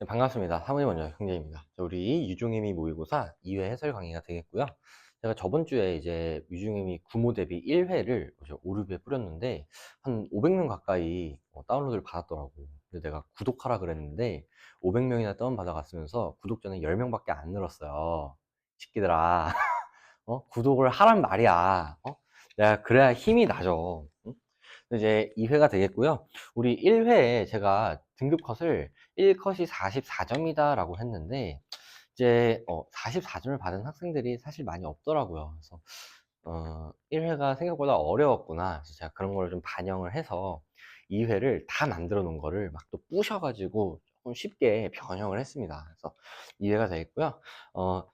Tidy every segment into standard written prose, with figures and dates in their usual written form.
네, 반갑습니다. 사무님 먼저 형제입니다. 우리 유중임이 모의고사 2회 해설 강의가 되겠고요. 제가 저번 주에 이제 유중임이 구모 대비 1회를 오류비에 뿌렸는데 한 500명 가까이 다운로드를 받았더라고. 근데 내가 구독하라 그랬는데 500명이나 다운받아 갔으면서 구독자는 10명밖에 안 늘었어요. 새끼들아. 구독을 하란 말이야. 내가 그래야 힘이 나죠. 응? 이제 2회가 되겠고요. 우리 1회에 제가 등급컷을 1컷이 44점이다 라고 했는데 이제 44점을 받은 학생들이 사실 많이 없더라고요. 그래서 1회가 생각보다 어려웠구나. 그래서 제가 그런 걸 좀 반영을 해서 2회를 다 만들어 놓은 거를 막 또 부셔가지고 조금 쉽게 변형을 했습니다. 그래서 2회가 되겠고요.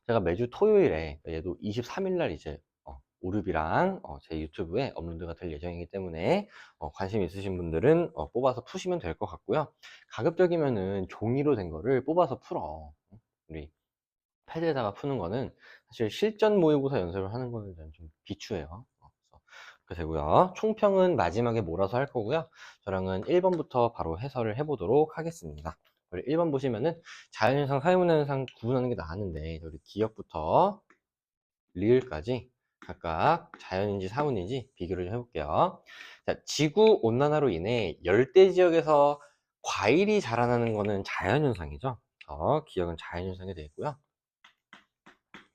제가 매주 토요일에 얘도 23일 날 이제 오르비랑 제 유튜브에 업로드가 될 예정이기 때문에 관심 있으신 분들은 뽑아서 푸시면 될 것 같고요. 가급적이면은 종이로 된 거를 뽑아서 풀어. 우리 패드에다가 푸는 거는 사실 실전 모의고사 연습을 하는 거는 저는 좀 비추해요. 그래서 그렇게 되고요. 총평은 마지막에 몰아서 할 거고요. 저랑은 1번부터 바로 해설을 해보도록 하겠습니다. 우리 1번 보시면은 자연현상, 사회문화현상 구분하는 게 나왔는데 우리 기억부터 리을까지 각각 자연인지 사문인지 비교를 좀 해볼게요. 자, 지구 온난화로 인해 열대 지역에서 과일이 자라나는 거는 자연현상이죠. 기억은 자연현상이 되겠고요.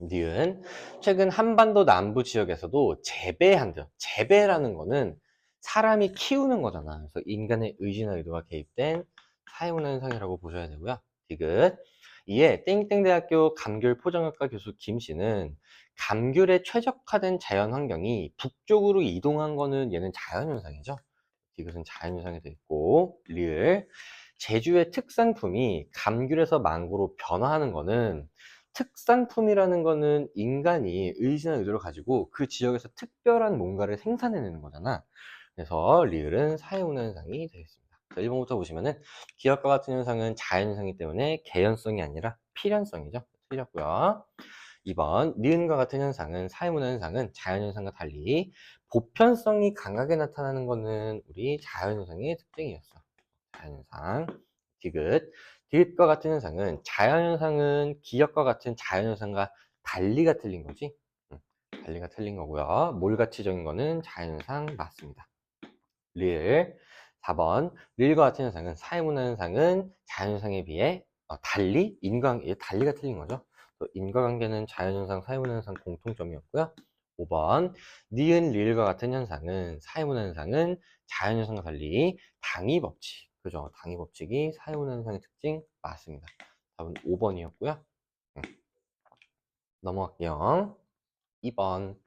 니은 최근 한반도 남부 지역에서도 재배한대요. 재배라는 거는 사람이 키우는 거잖아. 그래서 인간의 의지나 의도가 개입된 사회문화현상이라고 보셔야 되고요. 디귿 이에 땡땡대학교 감귤 포장학과 교수 김 씨는 감귤에 최적화된 자연 환경이 북쪽으로 이동한 거는 얘는 자연현상이죠. 디귿은 자연현상이 되어 있고 리을 제주의 특산품이 감귤에서 망고로 변화하는 거는 특산품이라는 거는 인간이 의지나 의도를 가지고 그 지역에서 특별한 뭔가를 생산해내는 거잖아. 그래서 리을은 사회운현상이 되겠습니다. 자, 1번부터 보시면은 기업과 같은 현상은 자연현상이기 때문에 개연성이 아니라 필연성이죠. 틀렸고요. 2번 니은과 같은 현상은 사회문화현상은 자연현상과 달리 보편성이 강하게 나타나는 것은 우리 자연현상의 특징이었어. 자연현상 디귿과 같은 현상은 자연현상은 기억과 같은 자연현상과 달리가 틀린 거지. 달리가 틀린 거고요. 몰가치적인 거는 자연현상 맞습니다. 릴 4번 릴과 같은 현상은 사회문화현상은 자연현상에 비해 달리 달리가 틀린 거죠. 또 인과관계는 자연현상 사회문화현상 공통점이었고요. 5번 니은 릴과 같은 현상은 사회문화현상은 자연현상과 달리 당위법칙 그죠? 당위법칙이 사회문화현상의 특징 맞습니다. 답은 5번이었고요. 넘어갈게요. 2번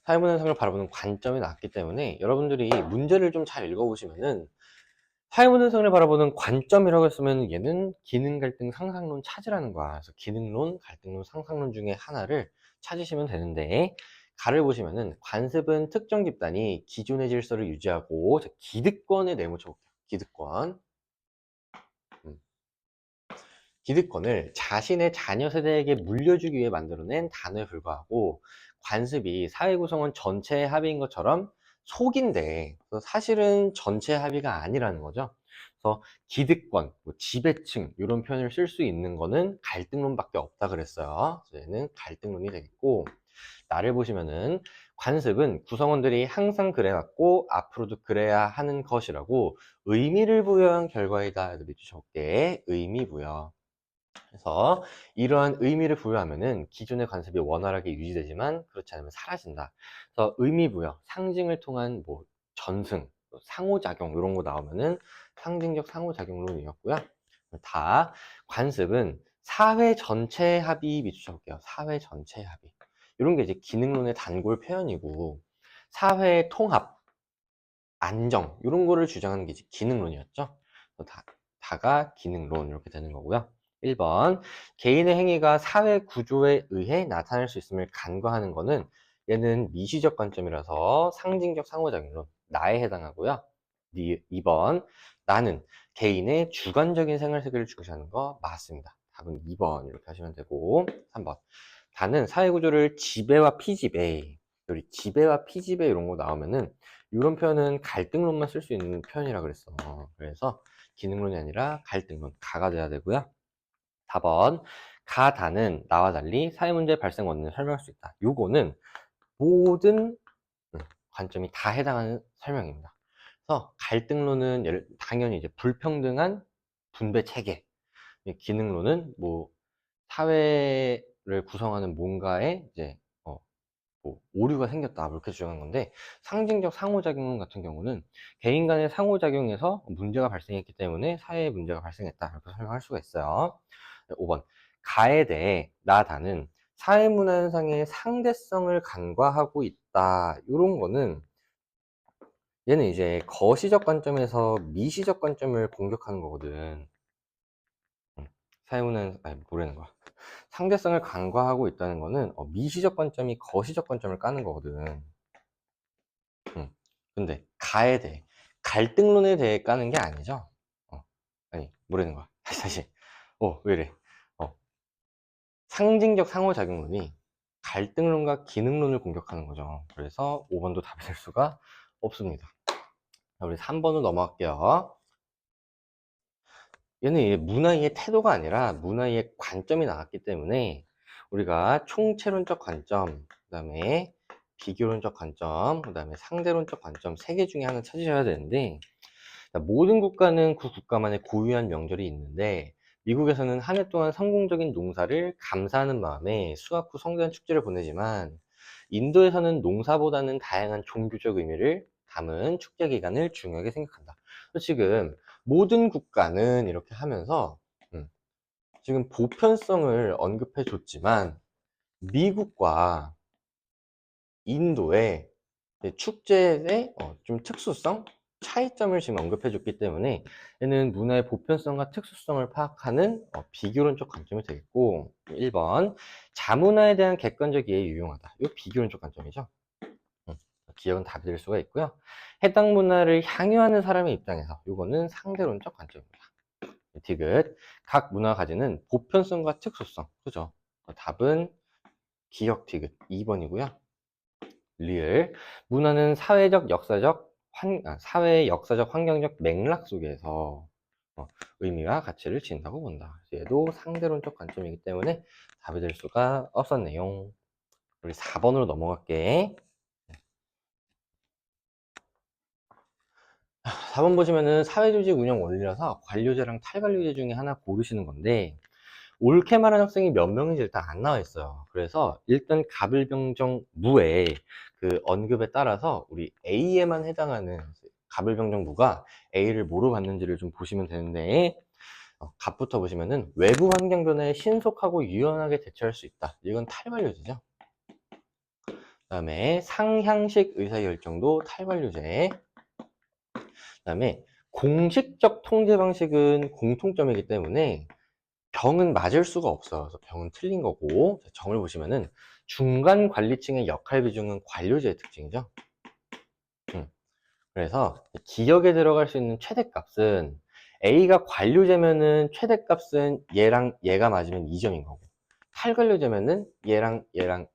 사회문화현상을 바라보는 관점이 낮기 때문에 여러분들이 문제를 좀 잘 읽어보시면은 사회문화현상을 바라보는 관점이라고 했으면 얘는 기능 갈등 상상론 찾으라는 거야. 그래서 기능론, 갈등론, 상상론 중에 하나를 찾으시면 되는데 가를 보시면은 관습은 특정 집단이 기존의 질서를 유지하고 기득권에 내모쳐볼게요. 기득권. 기득권을 자신의 자녀 세대에게 물려주기 위해 만들어낸 단어에 불과하고 관습이 사회 구성원 전체의 합의인 것처럼 속인데 사실은 전체 합의가 아니라는 거죠. 그래서 기득권, 지배층 이런 표현을 쓸 수 있는 거는 갈등론밖에 없다 그랬어요. 그래서 얘는 갈등론이 되겠고 나를 보시면은 관습은 구성원들이 항상 그래왔고 앞으로도 그래야 하는 것이라고 의미를 부여한 결과이다. 밑줄 적게 의미 부여. 그래서 이러한 의미를 부여하면은 기존의 관습이 원활하게 유지되지만 그렇지 않으면 사라진다. 그래서 의미 부여, 상징을 통한 뭐 전승, 상호작용 이런 거 나오면은 상징적 상호작용론이었고요. 다 관습은 사회 전체 합의 밑줄 쳐볼게요. 사회 전체 합의. 이런 게 이제 기능론의 단골 표현이고 사회 통합, 안정 이런 거를 주장하는 게 이제 기능론이었죠. 다가 기능론 이렇게 되는 거고요. 1번 개인의 행위가 사회 구조에 의해 나타날 수 있음을 간과하는 거는 얘는 미시적 관점이라서 상징적 상호작용론 나에 해당하고요. 2번 나는 개인의 주관적인 생활 세계를 중시하는 거 맞습니다. 답은 2번 이렇게 하시면 되고 3번 다는 사회 구조를 지배와 피지배 우리 지배와 피지배 이런 거 나오면은 이런 표현은 갈등론만 쓸 수 있는 표현이라 그랬어. 그래서 기능론이 아니라 갈등론 가가 돼야 되고요. 4번 가다는 나와 달리 사회문제 발생 원인을 설명할 수 있다. 요거는 모든 관점이 다 해당하는 설명입니다. 그래서 갈등론은 당연히 이제 불평등한 분배 체계, 기능론은 뭐 사회를 구성하는 뭔가에 이제 뭐 오류가 생겼다 이렇게 주장한 건데, 상징적 상호작용 같은 경우는 개인 간의 상호작용에서 문제가 발생했기 때문에 사회에 문제가 발생했다 이렇게 설명할 수가 있어요. 5번 가에 대해 나다는 사회문화 현상의 상대성을 간과하고 있다. 이런 거는 얘는 이제 거시적 관점에서 미시적 관점을 공격하는 거거든. 사회문화 아니 뭐라는 거야, 상대성을 간과하고 있다는 거는 미시적 관점이 거시적 관점을 까는 거거든. 근데 가에 대해, 갈등론에 대해 까는 게 아니죠. 아니 뭐라는 거야. 다시 왜 이래. 상징적 상호작용론이 갈등론과 기능론을 공격하는 거죠. 그래서 5번도 답이 될 수가 없습니다. 자, 우리 3번으로 넘어갈게요. 얘는 문화의 태도가 아니라 문화의 관점이 나왔기 때문에 우리가 총체론적 관점, 그 다음에 비교론적 관점, 그 다음에 상대론적 관점 3개 중에 하나 찾으셔야 되는데, 모든 국가는 그 국가만의 고유한 명절이 있는데 미국에서는 한 해 동안 성공적인 농사를 감사하는 마음에 수확 후 성대한 축제를 보내지만, 인도에서는 농사보다는 다양한 종교적 의미를 담은 축제 기간을 중요하게 생각한다. 지금 모든 국가는 이렇게 하면서 지금 보편성을 언급해 줬지만 미국과 인도의 축제의 좀 특수성, 차이점을 지금 언급해 줬기 때문에 얘는 문화의 보편성과 특수성을 파악하는 비교론적 관점이 되겠고, 1번 자문화에 대한 객관적 이해에 유용하다. 이거 비교론적 관점이죠. 기억은 답이 될 수가 있고요. 해당 문화를 향유하는 사람의 입장에서 이거는 상대론적 관점입니다. 디귿 각 문화가 가지는 보편성과 특수성, 그죠? 답은 기억 디귿 2번이고요. 리을 문화는 사회의 역사적 환경적 맥락 속에서 의미와 가치를 지닌다고 본다. 얘도 상대론적 관점이기 때문에 답이 될 수가 없었네요. 우리 4번으로 넘어갈게. 4번 보시면은 사회조직 운영 원리라서 관료제랑 탈관료제 중에 하나 고르시는 건데, 옳게 말한 학생이 몇 명인지 일단 안 나와 있어요. 그래서 일단 가불병정 무에 그 언급에 따라서 우리 A에만 해당하는 가불병정 무가 A를 뭐로 받는지를 좀 보시면 되는데, 갑부터 보시면은 외부 환경 변화에 신속하고 유연하게 대처할 수 있다. 이건 탈관료제죠. 그 다음에 상향식 의사결정도 탈관료제. 그 다음에 공식적 통제 방식은 공통점이기 때문에 병은 맞을 수가 없어요. 그래서 병은 틀린 거고, 정을 보시면은 중간 관리층의 역할 비중은 관료제의 특징이죠. 그래서 기억에 들어갈 수 있는 최대값은 A가 관료제면은 최대값은 얘랑 얘가 맞으면 2점인 거고, 탈관료제면은 얘랑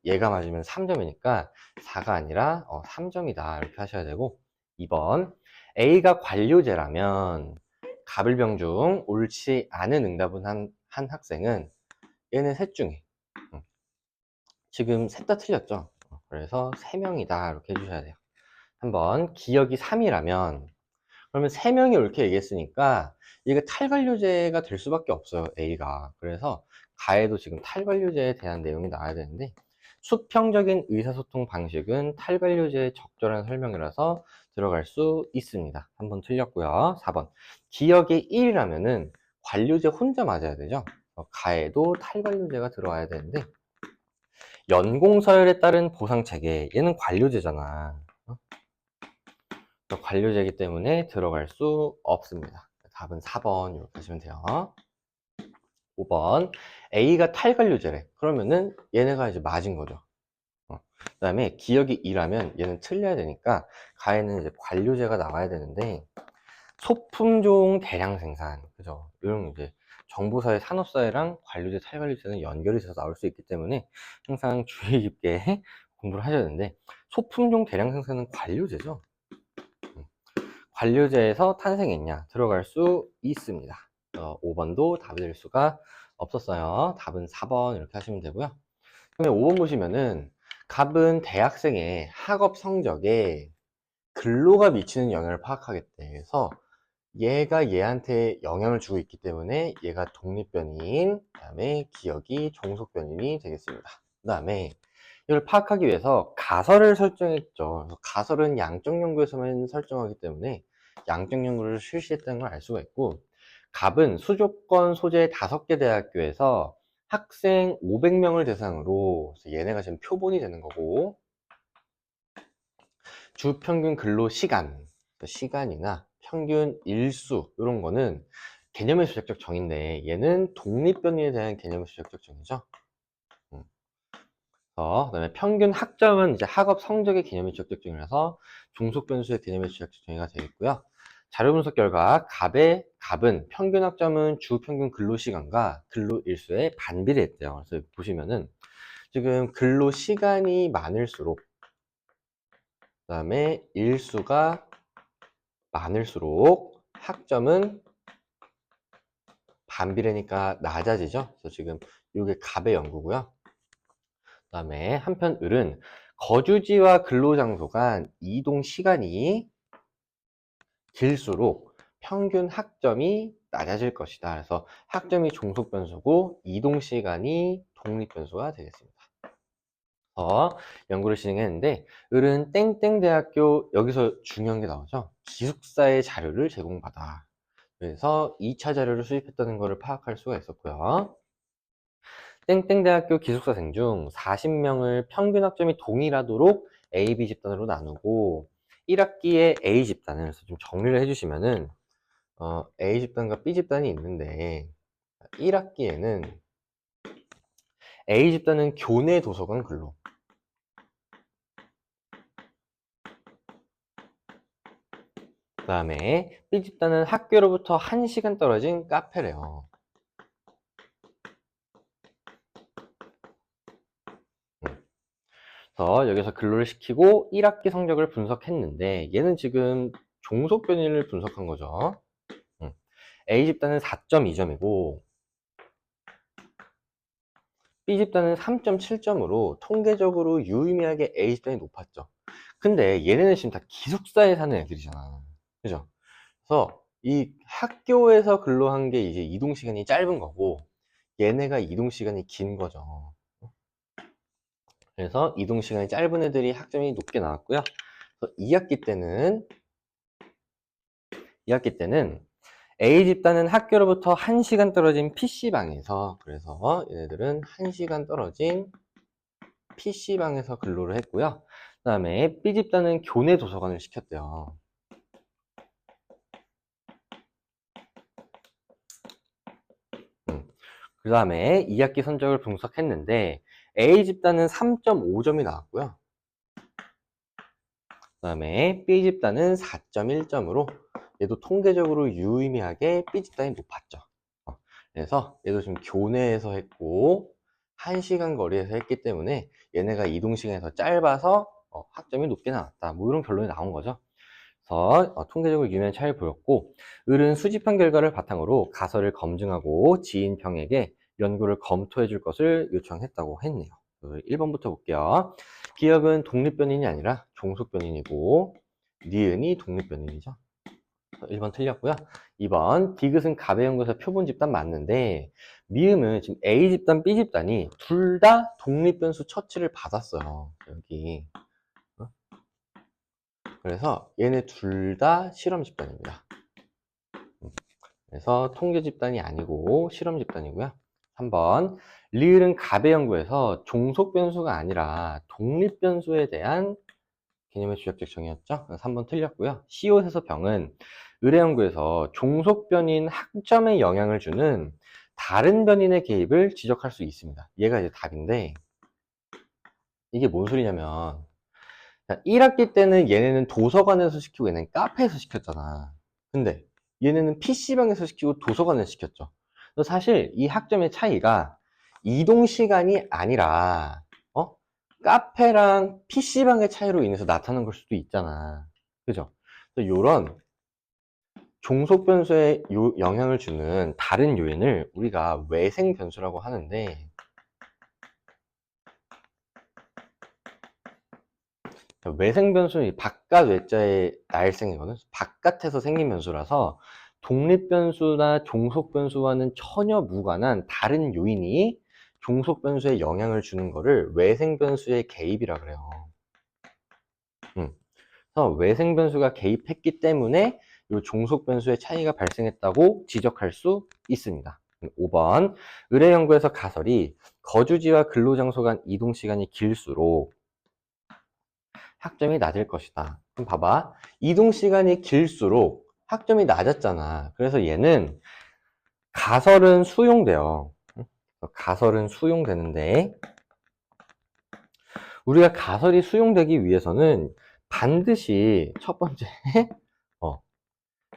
얘가 맞으면 3점이니까 4가 아니라 3점이다 이렇게 하셔야 되고, 2번 A가 관료제라면 가불병 중 옳지 않은 응답은 한 학생은 얘네 셋 중에 지금 셋 다 틀렸죠. 그래서 3명이다 이렇게 해주셔야 돼요. 한번 기억이 3이라면 그러면 3명이 옳게 얘기했으니까 이게 탈관료제가 될 수밖에 없어요, A가. 그래서 가에도 지금 탈관료제에 대한 내용이 나와야 되는데, 수평적인 의사소통 방식은 탈관료제의 적절한 설명이라서 들어갈 수 있습니다. 3번 틀렸고요. 4번 기억이 1이라면은 관료제 혼자 맞아야 되죠. 가에도 탈관료제가 들어와야 되는데, 연공서열에 따른 보상체계, 얘는 관료제잖아. 관료제이기 때문에 들어갈 수 없습니다. 답은 4번 이렇게 하시면 돼요. 5번 A가 탈관료제래. 그러면은 얘네가 이제 맞은 거죠. 그 다음에 기억이 2라면 얘는 틀려야 되니까 가에는 이제 관료제가 나와야 되는데, 소품종 대량 생산, 그죠? 이런 이제 정보사회, 산업사회랑 관료제, 탈관료제는 연결이 돼서 나올 수 있기 때문에 항상 주의 깊게 공부를 하셔야 되는데, 소품종 대량 생산은 관료제죠. 관료제에서 탄생했냐? 들어갈 수 있습니다. 5번도 답이 될 수가 없었어요. 답은 4번 이렇게 하시면 되고요. 그다음에 5번 보시면은 갑은 대학생의 학업 성적에 근로가 미치는 영향을 파악하겠대. 그래서 얘가 얘한테 영향을 주고 있기 때문에 얘가 독립변이인, 그 다음에 기억이 종속변인이 되겠습니다. 그 다음에 이걸 파악하기 위해서 가설을 설정했죠. 그래서 가설은 양적 연구에서만 설정하기 때문에 양적 연구를 실시했다는 걸 알 수가 있고, 갑은 수조권 소재 5개 대학교에서 학생 500명을 대상으로, 그래서 얘네가 지금 표본이 되는 거고, 주 평균 근로 시간, 시간이나 평균 일수 이런 거는 개념의 수적적 정의인데, 얘는 독립변이에 대한 개념의 수적적 정의죠. 그다음에 평균 학점은 이제 학업 성적의 개념의 수적적 정의라서 종속 변수의 개념의 수적적 정의가 되겠고요. 자료 분석 결과 갑은 평균 학점은 주 평균 근로 시간과 근로 일수의 반비례했대요. 그래서 보시면은 지금 근로 시간이 많을수록, 그다음에 일수가 많을수록 학점은 반비례니까 낮아지죠. 그래서 지금 이게 갑의 연구고요. 그다음에 한편 을은 거주지와 근로장소 간 이동 시간이 길수록 평균 학점이 낮아질 것이다. 그래서 학점이 종속 변수고 이동 시간이 독립 변수가 되겠습니다. 연구를 진행했는데, 을은 땡땡 대학교, 여기서 중요한 게 나오죠. 기숙사의 자료를 제공받아. 그래서 2차 자료를 수집했다는 것을 파악할 수가 있었고요. 땡땡 대학교 기숙사생 중 40명을 평균 학점이 동일하도록 A, B 집단으로 나누고, 1학기에 A 집단을, 그래서 좀 정리를 해주시면은 A 집단과 B 집단이 있는데, 1학기에는 A 집단은 교내 도서관 근로, 그 다음에 B 집단은 학교로부터 1시간 떨어진 카페래요. 그래서 여기서 근로를 시키고 1학기 성적을 분석했는데, 얘는 지금 종속 변이를 분석한 거죠. A 집단은 4.2점이고 B 집단은 3.7점으로 통계적으로 유의미하게 A 집단이 높았죠. 근데 얘네는 지금 다 기숙사에 사는 애들이잖아. 그죠? 그래서 이 학교에서 근로한 게 이제 이동 시간이 짧은 거고, 얘네가 이동 시간이 긴 거죠. 그래서 이동 시간이 짧은 애들이 학점이 높게 나왔고요. 그래서 2학기 때는 A 집단은 학교로부터 1시간 떨어진 PC방에서, 그래서 얘네들은 1시간 떨어진 PC방에서 근로를 했고요. 그 다음에 B 집단은 교내 도서관을 시켰대요. 그 다음에 2학기 성적을 분석했는데, A 집단은 3.5점이 나왔고요. 그 다음에 B 집단은 4.1점으로 얘도 통계적으로 유의미하게 B 집단이 높았죠. 그래서 얘도 지금 교내에서 했고 1시간 거리에서 했기 때문에 얘네가 이동시간이 더 짧아서 학점이 높게 나왔다. 뭐 이런 결론이 나온 거죠. 그래서 통계적으로 유의미한 차이를 보였고, 을은 수집한 결과를 바탕으로 가설을 검증하고 지인평에게 연구를 검토해 줄 것을 요청했다고 했네요. 1번부터 볼게요. 기억은 독립변인이 아니라 종속변인이고, 니은이 독립변인이죠. 1번 틀렸고요. 2번 디귿은 갑의 연구에서 표본 집단 맞는데, 미음은 지금 A 집단, B 집단이 둘 다 독립변수 처치를 받았어요. 여기. 그래서 얘네 둘 다 실험 집단입니다. 그래서 통계 집단이 아니고 실험 집단이고요. 3번 리을은 갑의 연구에서 종속 변수가 아니라 독립 변수에 대한 개념의 주역적 정의였죠. 3번 틀렸고요. 시옷에서 병은 을의 연구에서 종속 변인 학점에 영향을 주는 다른 변인의 개입을 지적할 수 있습니다. 얘가 이제 답인데, 이게 뭔 소리냐면 1학기 때는 얘네는 도서관에서 시키고 얘네는 카페에서 시켰잖아. 근데 얘네는 PC방에서 시키고 도서관에서 시켰죠. 그래서 사실 이 학점의 차이가 이동 시간이 아니라 카페랑 PC방의 차이로 인해서 나타난 걸 수도 있잖아. 그죠? 그래서 요런 종속 변수에 영향을 주는 다른 요인을 우리가 외생 변수라고 하는데, 외생 변수는 바깥 외자의 날생이거든. 바깥에서 생긴 변수라서 독립 변수나 종속 변수와는 전혀 무관한 다른 요인이 종속 변수에 영향을 주는 거를 외생 변수의 개입이라 그래요. 그래서 외생 변수가 개입했기 때문에 이 종속 변수의 차이가 발생했다고 지적할 수 있습니다. 5번, 의뢰 연구에서 가설이 거주지와 근로장소 간 이동 시간이 길수록 학점이 낮을 것이다. 그럼 봐봐. 이동 시간이 길수록 학점이 낮았잖아. 그래서 얘는 가설은 수용돼요. 가설은 수용되는데, 우리가 가설이 수용되기 위해서는 반드시 첫 번째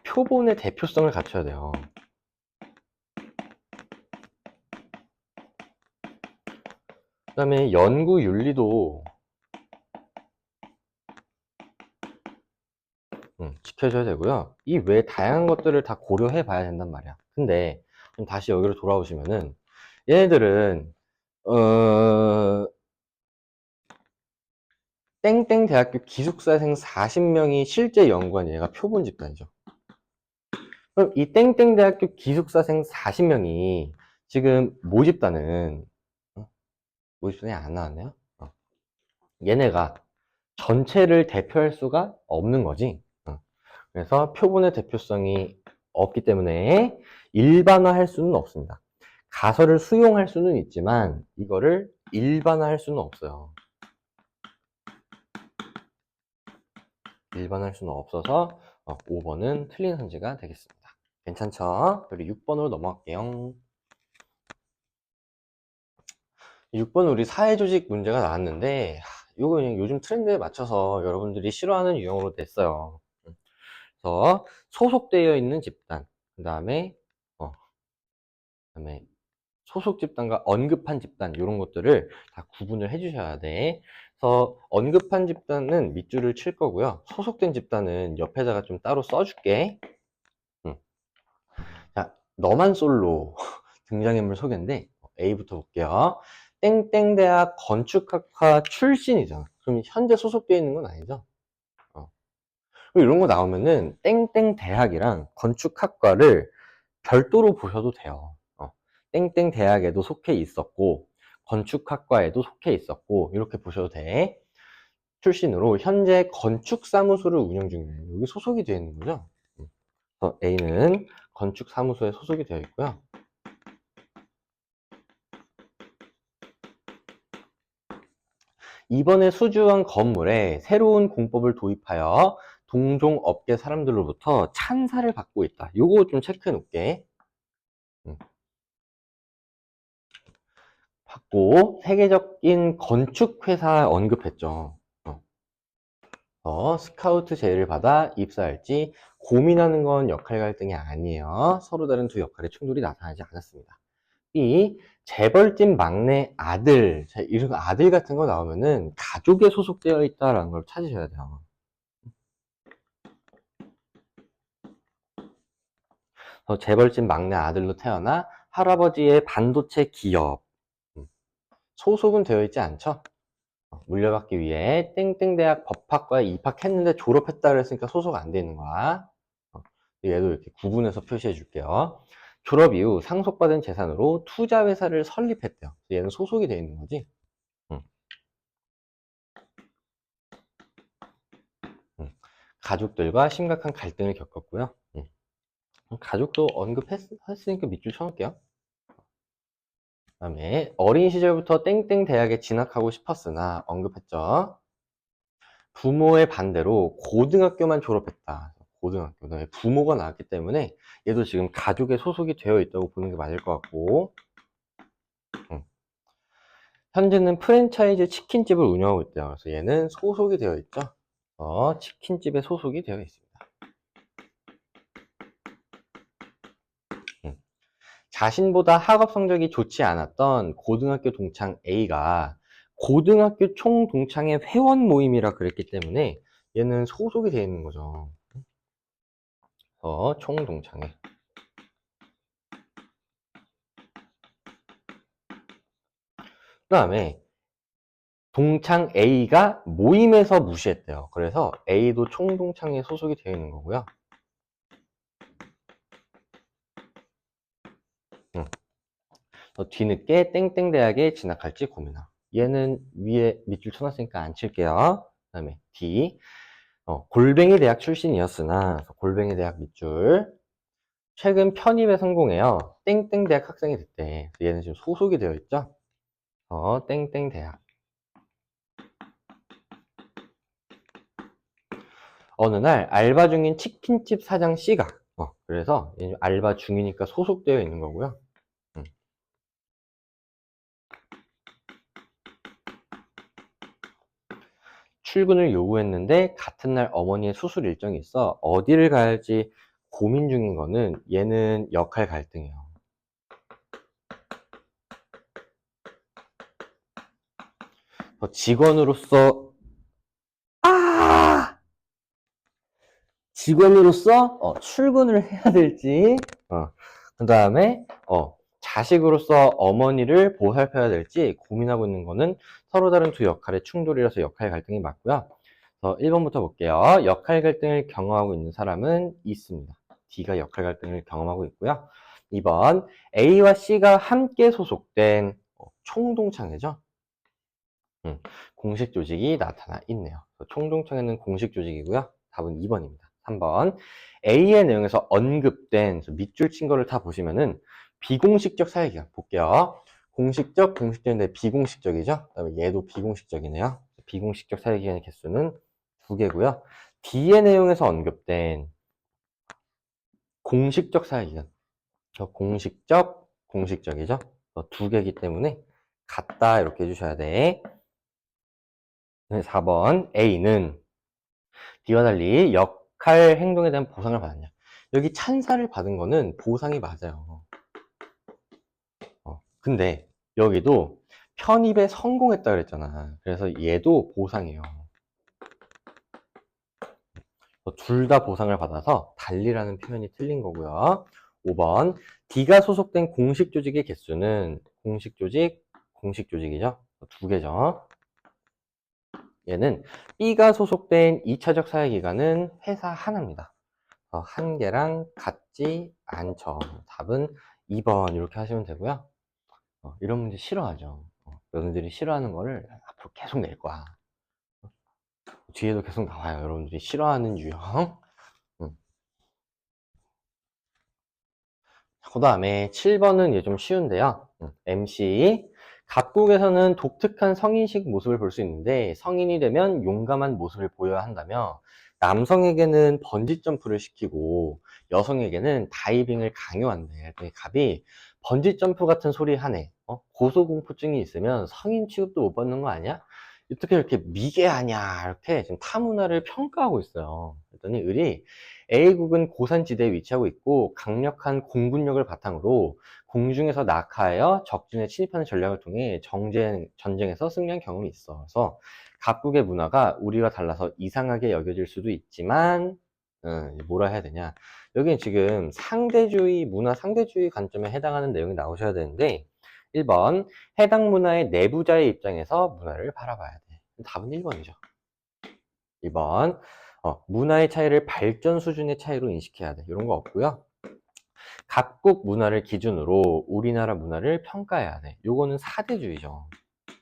표본의 대표성을 갖춰야 돼요. 그 다음에 연구 윤리도 지켜줘야 되고요. 이 외에 다양한 것들을 다 고려해 봐야 된단 말이야. 근데 좀 다시 여기로 돌아오시면은 얘네들은 땡땡 대학교 기숙사생 40명이 실제 연구한 얘가 표본 집단이죠. 그럼 이 땡땡 대학교 기숙사생 40명이 지금 모집단은 모집단이 안 나왔네요. 얘네가 전체를 대표할 수가 없는 거지. 그래서 표본의 대표성이 없기 때문에 일반화할 수는 없습니다. 가설을 수용할 수는 있지만 이거를 일반화할 수는 없어요. 일반화할 수는 없어서 5번은 틀린 선지가 되겠습니다. 괜찮죠? 그리고 6번으로 넘어갈게요. 6번 우리 사회조직 문제가 나왔는데 이거 그냥 요즘 트렌드에 맞춰서 여러분들이 싫어하는 유형으로 냈어요. 그래서 소속되어 있는 집단, 그다음에 소속 집단과 언급한 집단 이런 것들을 다 구분을 해주셔야 돼. 그래서 언급한 집단은 밑줄을 칠 거고요. 소속된 집단은 옆에다가 좀 따로 써줄게. 자, 너만 솔로 등장인물 소개인데 A부터 볼게요. 땡땡대학 건축학과 출신이잖아. 그럼 현재 소속되어 있는 건 아니죠? 그리고 이런 거 나오면은 땡땡대학이랑 건축학과를 별도로 보셔도 돼요. 땡땡대학에도 속해 있었고 건축학과에도 속해 있었고 이렇게 보셔도 돼. 출신으로 현재 건축사무소를 운영 중이에요. 여기 소속이 되어 있는 거죠. 그래서 A는 건축사무소에 소속이 되어 있고요. 이번에 수주한 건물에 새로운 공법을 도입하여 동종 업계 사람들로부터 찬사를 받고 있다. 요거 좀 체크해 놓을게. 받고 세계적인 건축회사 언급했죠. 스카우트 제의를 받아 입사할지 고민하는 건 역할 갈등이 아니에요. 서로 다른 두 역할의 충돌이 나타나지 않았습니다. B. 재벌집 막내 아들. 자, 이런 아들 같은 거 나오면은 가족에 소속되어 있다라는 걸 찾으셔야 돼요. 재벌집 막내 아들로 태어나 할아버지의 반도체 기업. 소속은 되어 있지 않죠? 물려받기 위해 땡땡대학 법학과에 입학했는데 졸업했다 그랬으니까 소속 안 되는 거야. 얘도 이렇게 구분해서 표시해 줄게요. 졸업 이후 상속받은 재산으로 투자회사를 설립했대요. 얘는 소속이 되어 있는 거지. 음. 가족들과 심각한 갈등을 겪었고요. 가족도 언급했으니까 밑줄 쳐놓을게요. 그 다음에 어린 시절부터 땡땡 대학에 진학하고 싶었으나 언급했죠. 부모의 반대로 고등학교만 졸업했다. 고등학교. 그다음에 부모가 나왔기 때문에 얘도 지금 가족에 소속이 되어 있다고 보는 게 맞을 것 같고, 현재는 프랜차이즈 치킨집을 운영하고 있대요. 그래서 얘는 소속이 되어 있죠. 치킨집에 소속이 되어 있습니다. 자신보다 학업 성적이 좋지 않았던 고등학교 동창 A가 고등학교 총동창회 회원 모임이라 그랬기 때문에 얘는 소속이 되어 있는 거죠. 총동창회. 그 다음에 동창 A가 모임에서 무시했대요. 그래서 A도 총동창회에 소속이 되어 있는 거고요. 뒤늦게 땡땡 대학에 진학할지 고민함. 얘는 위에 밑줄 쳐놨으니까 안 칠게요. 그 다음에 D. 골뱅이 대학 출신이었으나, 골뱅이 대학 밑줄. 최근 편입에 성공해요. 땡땡 대학 학생이 됐대. 얘는 지금 소속이 되어 있죠? 땡땡 대학. 어느 날 알바 중인 치킨집 사장 C가, 그래서 얘는 알바 중이니까 소속되어 있는 거고요. 출근을 요구했는데 같은 날 어머니의 수술 일정이 있어 어디를 가야 할지 고민 중인 거는 얘는 역할 갈등이에요. 직원으로서 출근을 해야 될지, 그 다음에 자식으로서 어머니를 보살펴야 될지 고민하고 있는 거는 서로 다른 두 역할의 충돌이라서 역할 갈등이 맞고요. 1번부터 볼게요. 역할 갈등을 경험하고 있는 사람은 있습니다. D가 역할 갈등을 경험하고 있고요. 2번, A와 C가 함께 소속된 총동창회죠. 공식 조직이 나타나 있네요. 총동창회는 공식 조직이고요. 답은 2번입니다. 3번, A의 내용에서 언급된 밑줄 친 거를 다 보시면은 비공식적 사회기관 볼게요. 공식적, 공식적인데 비공식적이죠. 그다음에 얘도 비공식적이네요. 비공식적 사회기관의 개수는 2개고요. D의 내용에서 언급된 공식적 사회기관, 공식적, 공식적이죠. 2개이기 때문에 같다 이렇게 해주셔야 돼. 4번 A는 D와 달리 역할 행동에 대한 보상을 받았냐. 여기 찬사를 받은 거는 보상이 맞아요. 근데 여기도 편입에 성공했다 그랬잖아. 그래서 얘도 보상이에요. 둘 다 보상을 받아서 달리라는 표현이 틀린 거고요. 5번 D가 소속된 공식 조직의 개수는 공식 조직, 공식 조직이죠. 2개죠. 얘는 B가 소속된 2차적 사회기관은 회사 하나입니다. 1개랑 같지 않죠. 답은 2번 이렇게 하시면 되고요. 이런 문제 싫어하죠. 여러분들이 싫어하는 거를 앞으로 계속 낼 거야. 뒤에도 계속 나와요. 여러분들이 싫어하는 유형. 그 다음에 7번은 이제 좀 쉬운데요. MC. 각국에서는 독특한 성인식 모습을 볼 수 있는데 성인이 되면 용감한 모습을 보여야 한다며 남성에게는 번지점프를 시키고 여성에게는 다이빙을 강요한대. 그랬더니 갑이 번지점프 같은 소리 하네. 고소공포증이 있으면 성인 취급도 못 받는 거 아니야? 어떻게 이렇게 미개하냐 이렇게 지금 타문화를 평가하고 있어요. 그랬더니 을이 A국은 고산지대에 위치하고 있고 강력한 공군력을 바탕으로 공중에서 낙하하여 적진에 침입하는 전략을 통해 전쟁에서 승리한 경험이 있어. 그래서 각국의 문화가 우리와 달라서 이상하게 여겨질 수도 있지만 뭐라 해야 되냐. 여기는 지금 상대주의, 문화 상대주의 관점에 해당하는 내용이 나오셔야 되는데 1번, 해당 문화의 내부자의 입장에서 문화를 바라봐야 돼. 답은 1번이죠. 2번, 문화의 차이를 발전 수준의 차이로 인식해야 돼. 이런 거 없고요. 각국 문화를 기준으로 우리나라 문화를 평가해야 돼. 요거는 사대주의죠. 그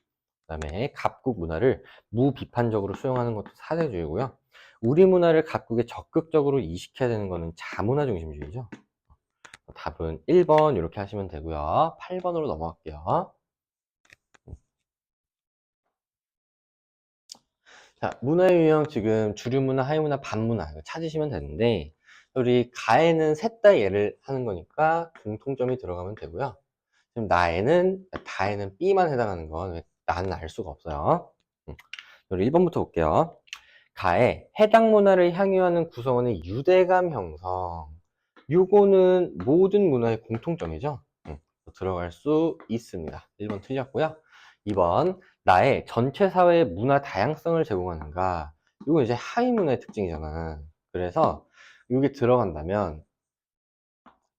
다음에 각국 문화를 무비판적으로 수용하는 것도 사대주의고요. 우리 문화를 각국에 적극적으로 이식해야 되는 거는 자문화 중심주의죠. 답은 1번 이렇게 하시면 되고요. 8번으로 넘어갈게요. 자, 문화의 유형 지금 주류문화, 하위문화, 반문화 이거 찾으시면 되는데 우리 가에는 셋 다 예를 하는 거니까 공통점이 들어가면 되고요. 지금 나에는, 다에는 B만 해당하는 건 나는 알 수가 없어요. 우리 1번부터 볼게요. 가에 해당 문화를 향유하는 구성원의 유대감 형성. 요거는 모든 문화의 공통점이죠. 들어갈 수 있습니다. 1번 틀렸고요. 2번 나의 전체 사회의 문화 다양성을 제공하는가. 이건 이제 하위 문화의 특징이잖아. 그래서 이게 들어간다면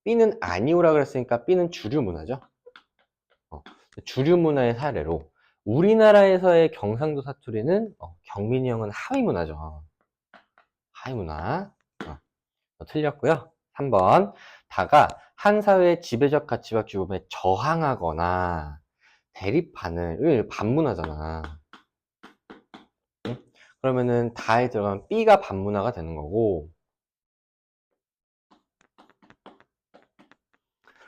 B는 아니오라 그랬으니까 B는 주류 문화죠. 주류 문화의 사례로 우리나라에서의 경상도 사투리는 경민이 형은 하위 문화죠. 하위 문화. 틀렸고요. 3번 다가 한 사회의 지배적 가치와 규범에 저항하거나 대립하는 반문화잖아. 응? 그러면은 다에 들어가면 B가 반문화가 되는 거고,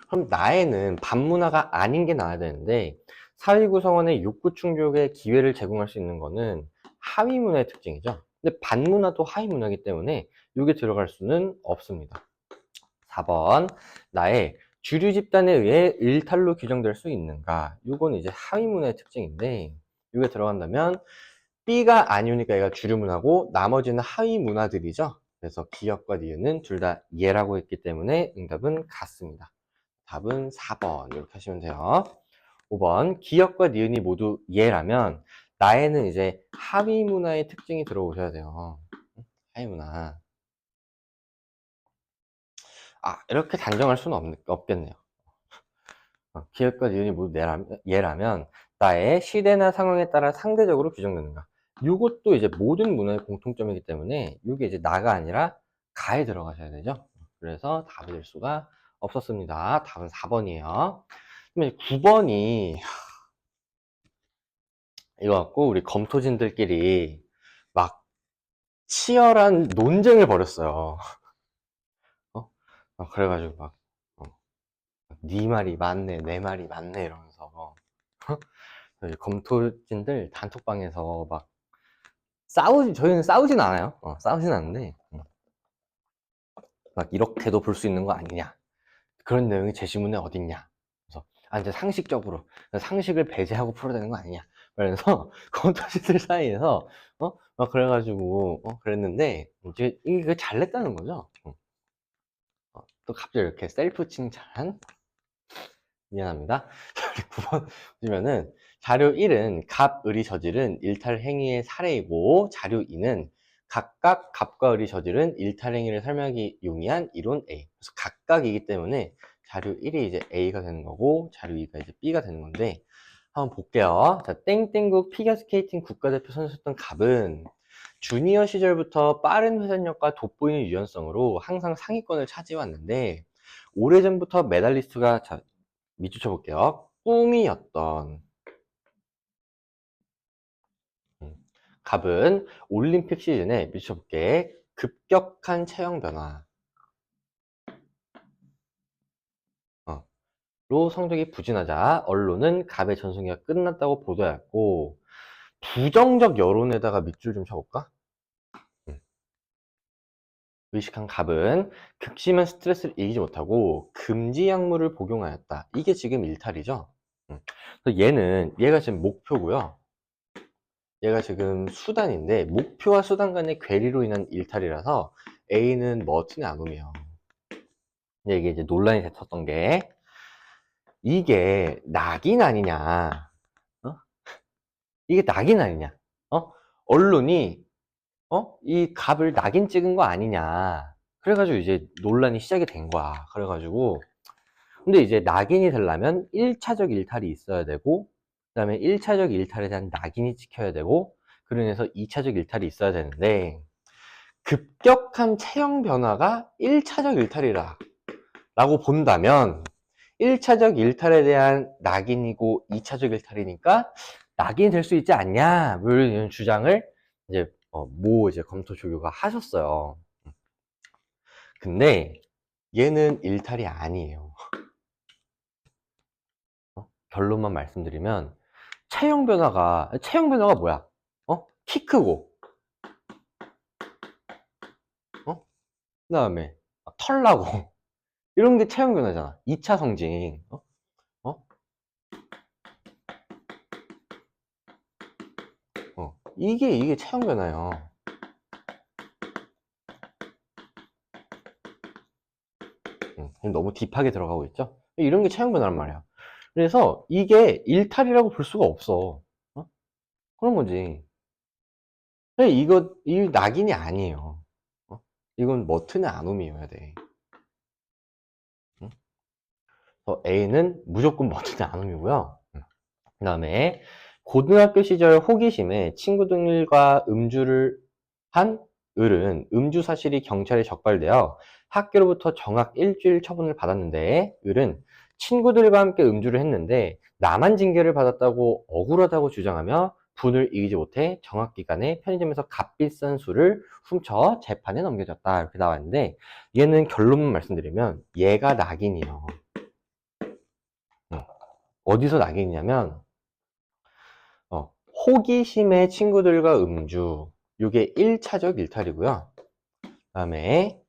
그럼 나에는 반문화가 아닌 게 나와야 되는데 사회 구성원의 욕구 충족에 기회를 제공할 수 있는 거는 하위 문화의 특징이죠. 근데 반문화도 하위 문화이기 때문에 이게 들어갈 수는 없습니다. 4번 나의 주류 집단에 의해 일탈로 규정될 수 있는가? 이건 이제 하위 문화의 특징인데 이게 들어간다면 B가 아니오니까 얘가 주류 문화고 나머지는 하위 문화들이죠. 그래서 기역과 니은은 둘 다 예라고 했기 때문에 응답은 같습니다. 답은 4번 이렇게 하시면 돼요. 5번 기역과 니은이 모두 예라면 나에는 이제 하위 문화의 특징이 들어오셔야 돼요. 하위 문화. 이렇게 단정할 수는 없겠네요. 기역과 니은이 모두 예라면 나의 시대나 상황에 따라 상대적으로 규정되는가. 이것도 이제 모든 문화의 공통점이기 때문에 이게 이제 나가 아니라 가에 들어가셔야 되죠. 그래서 답이 될 수가 없었습니다. 답은 4번이에요. 그러면 9번이 이거 갖고 우리 검토진들끼리 막 치열한 논쟁을 벌였어요. 그래가지고 막 네 말이 맞네, 내 말이 맞네 이러면서 검토진들 단톡방에서 막 저희는 싸우진 않아요. 싸우진 않는데 막 이렇게도 볼 수 있는 거 아니냐, 그런 내용이 제시문에 어딨냐, 그래서 이제 상식을 배제하고 풀어야 되는 거 아니냐, 그래서 검토진들 사이에서 막 그래가지고 그랬는데 이게 잘 냈다는 거죠. 또 갑자기 이렇게 셀프 칭찬, 미안합니다. 9번 보시면은 자료 1은 갑, 을이 저지른 일탈 행위의 사례이고 자료 2는 각각 갑과 을이 저지른 일탈 행위를 설명하기 용이한 이론 A. 그래서 각각이기 때문에 자료 1이 이제 A가 되는 거고 자료 2가 이제 B가 되는 건데 한번 볼게요. 자, 땡땡국 피겨스케이팅 국가대표 선수였던 갑은 주니어 시절부터 빠른 회전력과 돋보이는 유연성으로 항상 상위권을 차지해왔는데 오래전부터 메달리스트가 밑줄 쳐볼게요. 꿈이었던 갑은 올림픽 시즌에 밑줄 쳐볼게. 급격한 체형 변화 로 성적이 부진하자 언론은 갑의 전성기가 끝났다고 보도했고 부정적 여론에다가 밑줄 좀 쳐볼까? 의식한 갑은 극심한 스트레스를 이기지 못하고 금지 약물을 복용하였다. 이게 지금 일탈이죠. 그래서 얘가 지금 목표고요. 얘가 지금 수단인데 목표와 수단 간의 괴리로 인한 일탈이라서 A는 머튼의 안음이에요. 근데 이게 이제 논란이 됐었던 게 이게 낙인 아니냐, 이게 낙인 아니냐, 언론이 이 갑을 낙인 찍은 거 아니냐, 그래가지고 이제 논란이 시작이 된 거야. 그래가지고 근데 이제 낙인이 되려면 1차적 일탈이 있어야 되고 그 다음에 1차적 일탈에 대한 낙인이 찍혀야 되고 그러면서 2차적 일탈이 있어야 되는데 급격한 체형 변화가 1차적 일탈이라 라고 본다면 1차적 일탈에 대한 낙인이고 2차적 일탈이니까 낙인이 될 수 있지 않냐, 뭐 이런 주장을 이제 이제 검토 조교가 하셨어요. 근데 얘는 일탈이 아니에요. 결론만 말씀드리면 체형 변화가 뭐야? 키 크고 그다음에 털 나고 이런 게 체형 변화잖아. 2차 성징. 어? 이게 체형 변화예요. 너무 딥하게 들어가고 있죠? 이런 게 체형 변화란 말이야. 그래서 이게 일탈이라고 볼 수가 없어. 그런 거지. 이 낙인이 아니에요. 이건 머튼의 아놈이어야 돼. 응? A는 무조건 머튼의 아놈이고요. 그 다음에 고등학교 시절 호기심에 친구들과 음주를 한 을은 음주 사실이 경찰에 적발되어 학교로부터 정학 일주일 처분을 받았는데, 을은 친구들과 함께 음주를 했는데 나만 징계를 받았다고 억울하다고 주장하며 분을 이기지 못해 정학기간에 편의점에서 값비싼 술을 훔쳐 재판에 넘겨졌다, 이렇게 나와 있는데, 얘는 결론만 말씀드리면 얘가 낙인이에요. 어디서 낙인이냐면 호기심의 친구들과 음주, 요게 1차적 일탈이고요. 그 다음에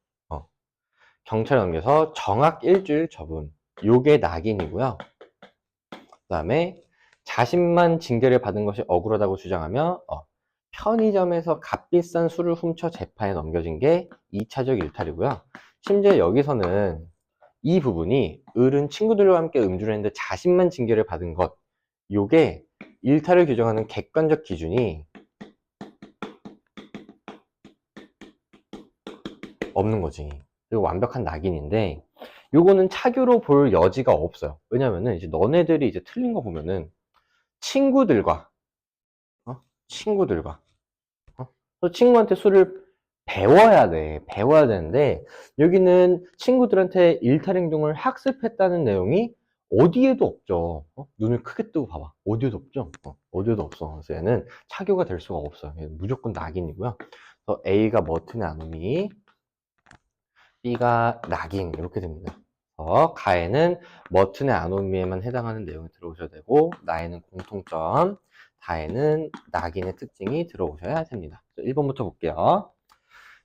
경찰에 넘겨서 정학 일주일 처분, 요게 낙인이고요. 그 다음에 자신만 징계를 받은 것이 억울하다고 주장하며 편의점에서 값비싼 술을 훔쳐 재판에 넘겨진 게 2차적 일탈이고요. 심지어 여기서는 이 부분이 을은 친구들과 함께 음주를 했는데 자신만 징계를 받은 것, 요게 일탈을 규정하는 객관적 기준이 없는 거지. 그리고 완벽한 낙인인데, 요거는 차교로 볼 여지가 없어요. 왜냐면은 이제 너네들이 이제 틀린 거 보면은 친구들과 친구들과 또 친구한테 술을 배워야 돼. 배워야 되는데, 여기는 친구들한테 일탈 행동을 학습했다는 내용이 어디에도 없죠. 눈을 크게 뜨고 봐봐. 어디에도 없죠. 어디에도 없어. 그래서 얘는 차교가 될 수가 없어요. 얘는 무조건 낙인이고요. 그래서 A가 머튼의 아노미, B가 낙인, 이렇게 됩니다. 가에는 머튼의 아노미에만 해당하는 내용이 들어오셔야 되고, 나에는 공통점, 다에는 낙인의 특징이 들어오셔야 됩니다. 1번부터 볼게요.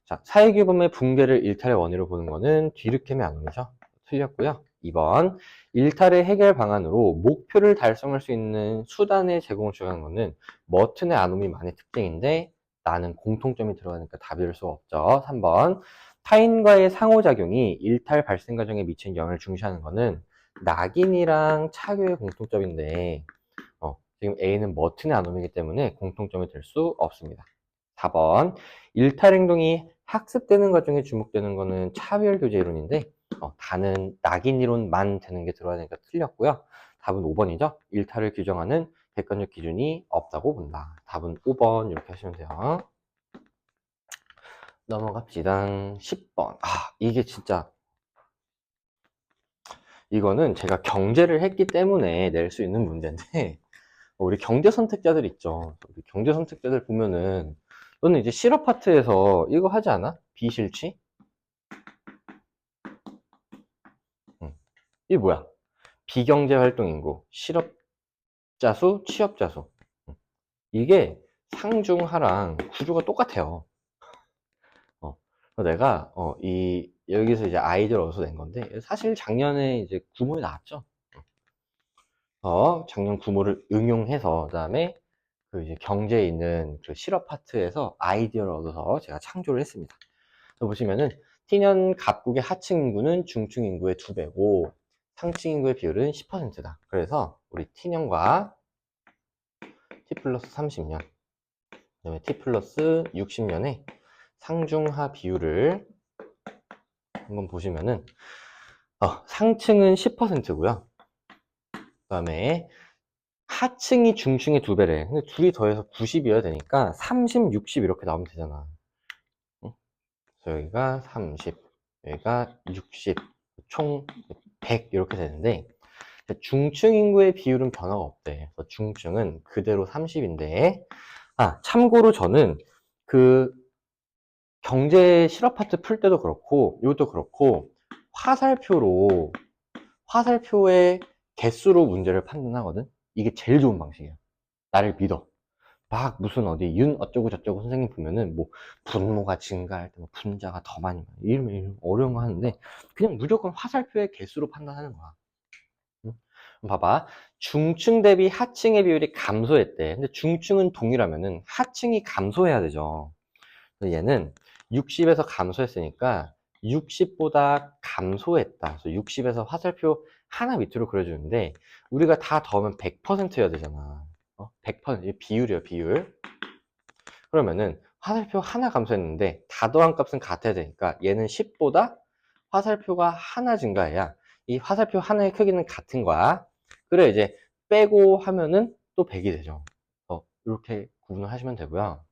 자, 사회규범의 붕괴를 일탈의 원인으로 보는 거는 뒤르켐의 아노미죠. 틀렸고요. 2번, 일탈의 해결 방안으로 목표를 달성할 수 있는 수단의 제공을 주장하는 거는 머튼의 아노미만의 특징인데, 나는 공통점이 들어가니까 답이 될 수가 없죠. 3번, 타인과의 상호작용이 일탈 발생 과정에 미치는 영향을 중시하는 거는 낙인이랑 차교의 공통점인데, 지금 A는 머튼의 아노미이기 때문에 공통점이 될 수 없습니다. 4번, 일탈 행동이 학습되는 과정에 주목되는 거는 차별교제 이론인데, 다는 낙인 이론만 되는 게 들어야 되니까 틀렸고요. 답은 5번이죠. 일탈을 규정하는 객관적 기준이 없다고 본다. 답은 5번 이렇게 하시면 돼요. 넘어갑시다. 10번. 이게 진짜, 이거는 제가 경제를 했기 때문에 낼 수 있는 문제인데, 우리 경제 선택자들 있죠. 우리 경제 선택자들 보면은, 너는 이제 실업 파트에서 이거 하지 않아? 비실취? 이게 뭐야? 비경제 활동 인구, 실업자 수, 취업자 수. 이게 상중하랑 구조가 똑같아요. 내가 여기서 이제 아이디어를 얻어서 낸 건데, 사실 작년에 이제 구모에 나왔죠. 작년 구모를 응용해서 그다음에 그 이제 경제에 있는 그 실업 파트에서 아이디어를 얻어서 제가 창조를 했습니다. 보시면은 T년 갑국의 하층 인구는 중층 인구의 2배고 상층 인구의 비율은 10%다. 그래서 우리 T년과 T 플러스 30년, 그다음에 T 플러스 60년의 상중하 비율을 한번 보시면은 상층은 10%고요. 그다음에 하층이 중층의 2배래. 근데 둘이 더해서 90이어야 되니까 30, 60 이렇게 나오면 되잖아. 그래서 여기가 30, 여기가 60, 총 100 이렇게 되는데, 중층 인구의 비율은 변화가 없대. 그래서 중층은 그대로 30인데, 참고로 저는 그 경제 실업 파트 풀 때도 그렇고, 이것도 그렇고, 화살표의 개수로 문제를 판단하거든? 이게 제일 좋은 방식이야. 나를 믿어. 막 무슨 어디 윤 어쩌고 저쩌고 선생님 보면은 뭐 분모가 증가할 때 뭐 분자가 더 많이 이러면 어려운 거 하는데, 그냥 무조건 화살표의 개수로 판단하는 거야. 응? 봐봐. 중층 대비 하층의 비율이 감소했대. 근데 중층은 동일하면은 하층이 감소해야 되죠. 그래서 얘는 60에서 감소했으니까 60보다 감소했다. 그래서 60에서 화살표 하나 밑으로 그려주는데, 우리가 다 더하면 100%여야 되잖아. 100%, 비율이야, 비율. 그러면은 화살표 하나 감소했는데 다 더한 값은 같아야 되니까 얘는 10보다 화살표가 하나 증가해야 이 화살표 하나의 크기는 같은 거야. 그래 이제 빼고 하면은 또 100이 되죠. 이렇게 구분을 하시면 되고요.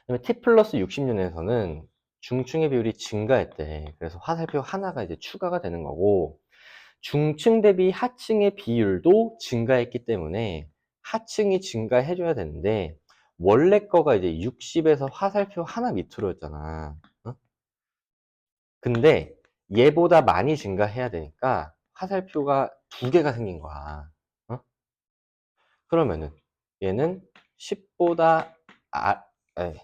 그다음에 t 플러스 60년에서는 중층의 비율이 증가했대. 그래서 화살표 하나가 이제 추가가 되는 거고, 중층 대비 하층의 비율도 증가했기 때문에 하층이 증가해줘야 되는데, 원래 거가 이제 60에서 화살표 하나 밑으로였잖아. 어? 근데 얘보다 많이 증가해야 되니까 화살표가 두 개가 생긴 거야. 어? 그러면은 얘는 10보다 에,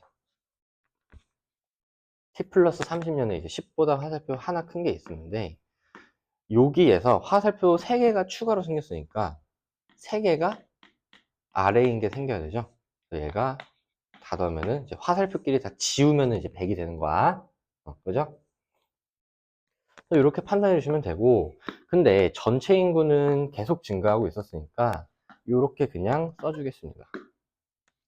t 플러스 30년에 이제 10보다 화살표 하나 큰 게 있었는데, 여기에서 화살표 3개가 추가로 생겼으니까 3개가 아래인 게 생겨야 되죠. 그래서 얘가 다 더하면은 이제 화살표끼리 다 지우면은 이제 100이 되는 거야. 그죠? 이렇게 판단해 주시면 되고, 근데 전체 인구는 계속 증가하고 있었으니까 이렇게 그냥 써주겠습니다.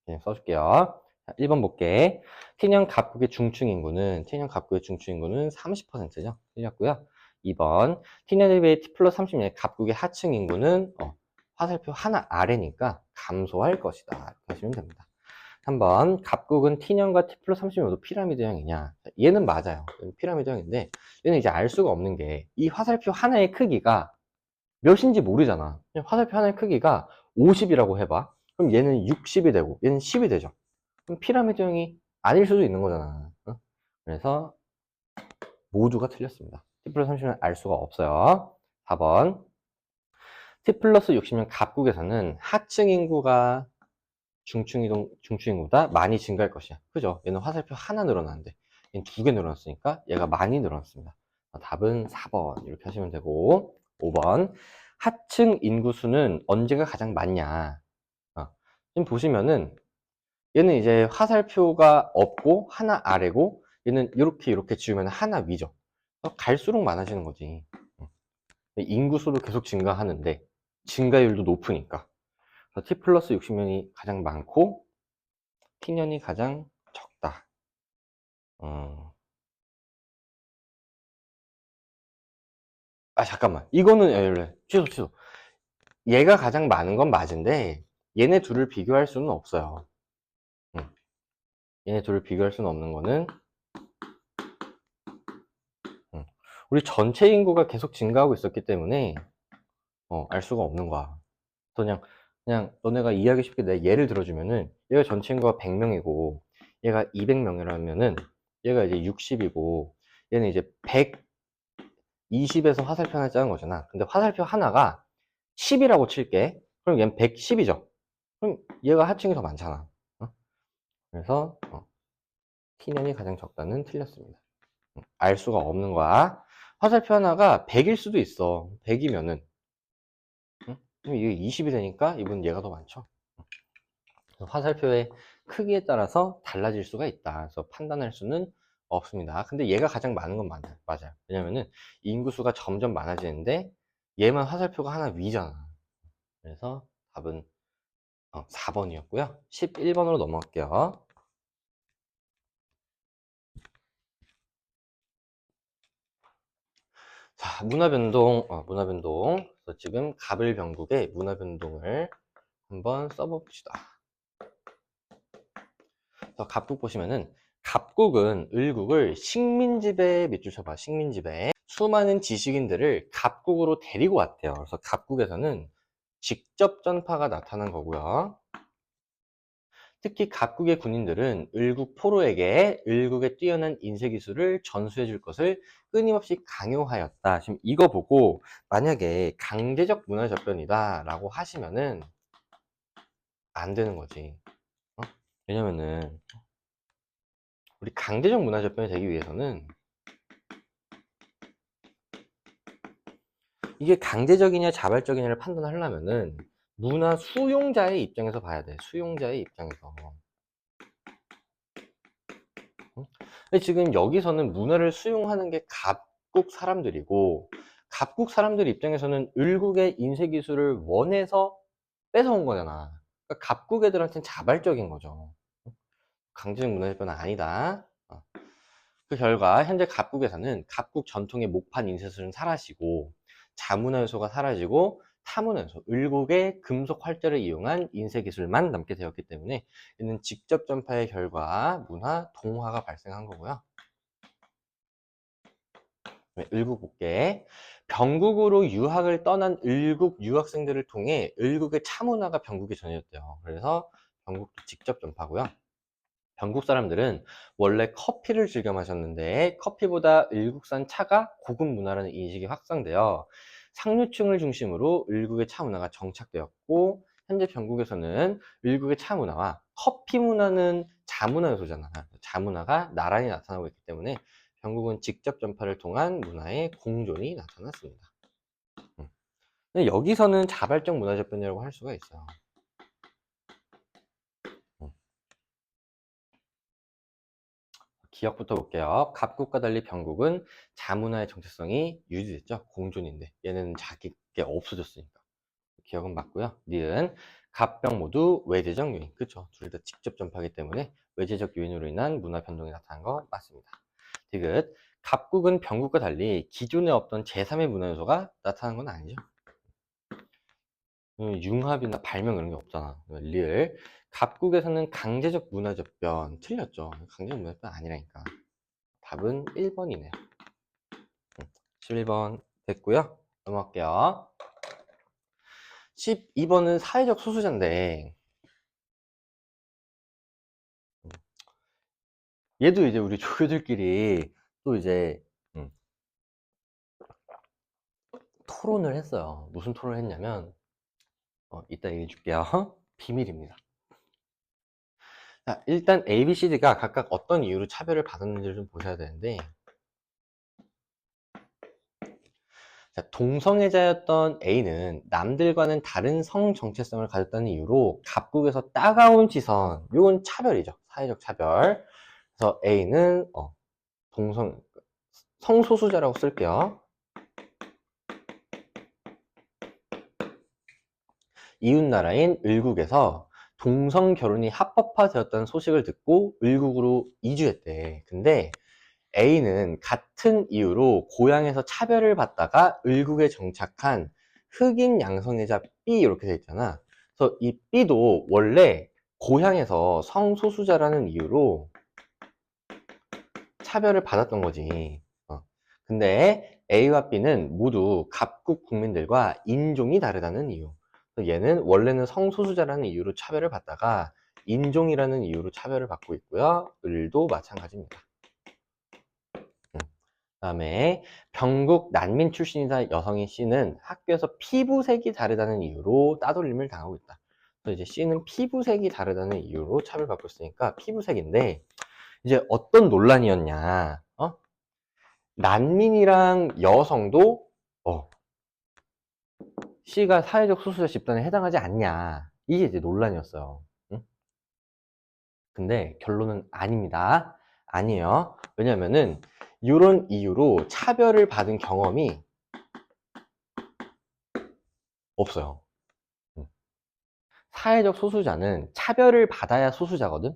그냥 써줄게요. 1번 볼게. T년 갑국의 중층 인구는, T년 갑국의 중층 인구는 30%죠. 틀렸고요. 2번, T년 1배의 T 플러스 30년의 갑국의 하층 인구는, 화살표 하나 아래니까 감소할 것이다. 이렇게 하시면 됩니다. 3번, 갑국은 T년과 T 플러스 30년도 피라미드형이냐? 얘는 맞아요. 얘는 피라미드형인데, 얘는 이제 알 수가 없는 게, 이 화살표 하나의 크기가 몇인지 모르잖아. 그냥 화살표 하나의 크기가 50이라고 해봐. 그럼 얘는 60이 되고, 얘는 10이 되죠. 그럼 피라미드형이 아닐 수도 있는 거잖아. 그래서 모두가 틀렸습니다. T 플러스 30은 알 수가 없어요. 4번. T 플러스 60년 갑국에서는 하층 인구가 중층 인구보다 많이 증가할 것이야. 그죠? 얘는 화살표 하나 늘어나는데, 얘는 2개 늘어났으니까 얘가 많이 늘어났습니다. 답은 4번. 이렇게 하시면 되고, 5번. 하층 인구수는 언제가 가장 많냐? 지금 보시면은, 얘는 이제 화살표가 없고 하나 아래고 얘는 이렇게 지우면 하나 위죠. 갈수록 많아지는 거지. 인구수도 계속 증가하는데 증가율도 높으니까. 그래서 T 플러스 60년이 가장 많고 T년이 가장 적다. 잠깐만. 이거는 취소. 얘가 가장 많은 건 맞은데 얘네 둘을 비교할 수는 없어요. 얘네 둘을 비교할 수는 없는 거는 우리 전체 인구가 계속 증가하고 있었기 때문에 알 수가 없는 거야. 그냥 너네가 이해하기 쉽게 내 예를 들어주면은 얘가 전체 인구가 100명이고 얘가 200명이라면은 얘가 이제 60이고 얘는 이제 120에서 화살표 하나 짜는 거잖아. 근데 화살표 하나가 10이라고 칠게. 그럼 얘는 110이죠. 그럼 얘가 하층이 더 많잖아. 그래서 T년이 가장 적다는 틀렸습니다. 알 수가 없는 거야. 화살표 하나가 100일 수도 있어. 100이면은 그럼 이게 20이 되니까 이분 얘가 더 많죠. 화살표의 크기에 따라서 달라질 수가 있다. 그래서 판단할 수는 없습니다. 근데 얘가 가장 많은 건 맞아요. 왜냐면은 인구수가 점점 많아지는데 얘만 화살표가 하나 위잖아. 그래서 답은 4번이었고요. 11번으로 넘어갈게요. 자, 문화변동. 그래서 지금 갑을병국의 문화변동을 한번 써봅시다. 갑국 보시면은 갑국은 을국을 식민지배에 밑줄 쳐봐. 식민지배 수많은 지식인들을 갑국으로 데리고 왔대요. 그래서 갑국에서는 직접 전파가 나타난 거고요. 특히 갑국의 군인들은 을국 포로에게 을국의 뛰어난 인쇄기술을 전수해 줄 것을 끊임없이 강요하였다. 지금 이거 보고 만약에 강제적 문화접변이다 라고 하시면은 안 되는 거지. 왜냐면은 우리 강제적 문화접변이 되기 위해서는 이게 강제적이냐 자발적이냐를 판단하려면은 문화 수용자의 입장에서 봐야 돼. 수용자의 입장에서. 근데 지금 여기서는 문화를 수용하는 게 갑국 사람들이고 갑국 사람들 입장에서는 을국의 인쇄기술을 원해서 뺏어온 거잖아. 그러니까 갑국 애들한테는 자발적인 거죠. 강제적 문화재편은 아니다. 그 결과 현재 갑국에서는 갑국 전통의 목판 인쇄술은 사라지고 자문화 요소가 사라지고 타문화 요소, 을국의 금속 활자를 이용한 인쇄 기술만 남게 되었기 때문에 이는 직접 전파의 결과 문화 동화가 발생한 거고요. 을국 볼게. 병국으로 유학을 떠난 을국 유학생들을 통해 을국의 차문화가 병국에 전해졌대요. 그래서 병국도 직접 전파고요. 병국 사람들은 원래 커피를 즐겨 마셨는데 커피보다 을국산 차가 고급 문화라는 인식이 확산되어 상류층을 중심으로 을국의 차 문화가 정착되었고, 현재 병국에서는 을국의 차 문화와 커피 문화는 자문화 요소잖아. 자문화가 나란히 나타나고 있기 때문에 병국은 직접 전파를 통한 문화의 공존이 나타났습니다. 근데 여기서는 자발적 문화재편이라고 할 수가 있어요. 기억부터 볼게요. 갑국과 달리 병국은 자문화의 정체성이 유지됐죠. 공존인데 얘는 자기 게 없어졌으니까 기억은 맞고요. 니은 갑병 모두 외제적 요인. 그쵸, 둘 다 직접 전파하기 때문에 외제적 요인으로 인한 문화 변동이 나타난 거 맞습니다. 디귿 갑국은 병국과 달리 기존에 없던 제3의 문화 요소가 나타난 건 아니죠. 융합이나 발명 이런 게 없잖아. 리을 갑국에서는 강제적 문화재편 틀렸죠. 강제적 문화재편 아니라니까. 답은 1번이네요. 11번 됐고요. 넘어갈게요. 12번은 사회적 소수자인데 얘도 이제 우리 조교들끼리 또 이제 토론을 했어요. 무슨 토론을 했냐면 이따 얘기해 줄게요. 비밀입니다. 자, 일단 A, B, C, D가 각각 어떤 이유로 차별을 받았는지를 좀 보셔야 되는데, 자, 동성애자였던 A는 남들과는 다른 성 정체성을 가졌다는 이유로 갑국에서 따가운 시선, 이건 차별이죠. 사회적 차별. 그래서 A는 성소수자라고 쓸게요. 이웃나라인 을국에서 동성 결혼이 합법화되었다는 소식을 듣고 을국으로 이주했대. 근데 A는 같은 이유로 고향에서 차별을 받다가 을국에 정착한 흑인 양성애자 B 이렇게 돼 있잖아. 그래서 이 B도 원래 고향에서 성소수자라는 이유로 차별을 받았던 거지. 근데 A와 B는 모두 갑국 국민들과 인종이 다르다는 이유. 얘는 원래는 성소수자라는 이유로 차별을 받다가 인종이라는 이유로 차별을 받고 있고요. 을도 마찬가지입니다. 그다음에 병국 난민 출신이다 여성인 C는 학교에서 피부색이 다르다는 이유로 따돌림을 당하고 있다. 그래서 이제 C는 피부색이 다르다는 이유로 차별받고 있으니까 피부색인데, 이제 어떤 논란이었냐? 난민이랑 여성도 C가 사회적 소수자 집단에 해당하지 않냐? 이게 이제 논란이었어요. 응? 근데 결론은 아닙니다. 아니에요. 왜냐면은 이런 이유로 차별을 받은 경험이 없어요. 사회적 소수자는 차별을 받아야 소수자거든?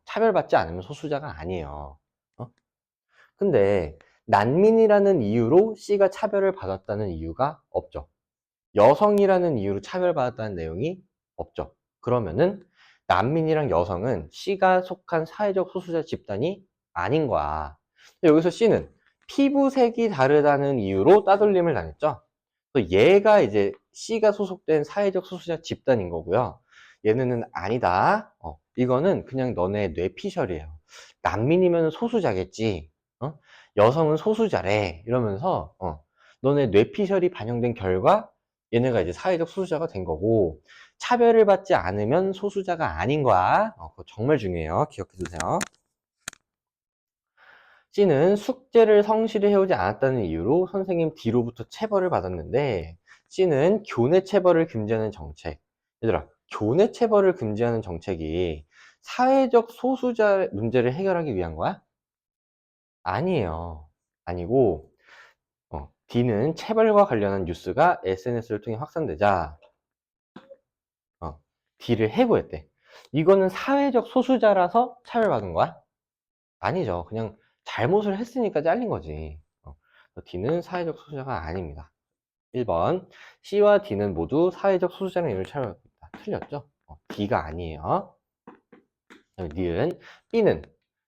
차별받지 않으면 소수자가 아니에요. 근데 난민이라는 이유로 C가 차별을 받았다는 이유가 없죠. 여성이라는 이유로 차별받았다는 내용이 없죠. 그러면은 난민이랑 여성은 C가 속한 사회적 소수자 집단이 아닌 거야. 여기서 C는 피부색이 다르다는 이유로 따돌림을 당했죠. 얘가 이제 C가 소속된 사회적 소수자 집단인 거고요. 얘네는 아니다. 이거는 그냥 너네 뇌피셜이에요. 난민이면 소수자겠지. 여성은 소수자래. 이러면서 너네 뇌피셜이 반영된 결과 얘네가 이제 사회적 소수자가 된 거고, 차별을 받지 않으면 소수자가 아닌 거야. 그거 정말 중요해요. 기억해 두세요. C는 숙제를 성실히 해오지 않았다는 이유로 선생님 뒤로부터 체벌을 받았는데, C는 교내 체벌을 금지하는 정책. 얘들아, 교내 체벌을 금지하는 정책이 사회적 소수자 문제를 해결하기 위한 거야? 아니에요. 아니고, D는 체벌과 관련한 뉴스가 SNS를 통해 확산되자 D를 해고했대. 이거는 사회적 소수자라서 차별받은 거야? 아니죠. 그냥 잘못을 했으니까 잘린 거지. D는 사회적 소수자가 아닙니다. 1번 C와 D는 모두 사회적 소수자라는 이유를 차별받습니다. 틀렸죠? D가 아니에요. 니은 B는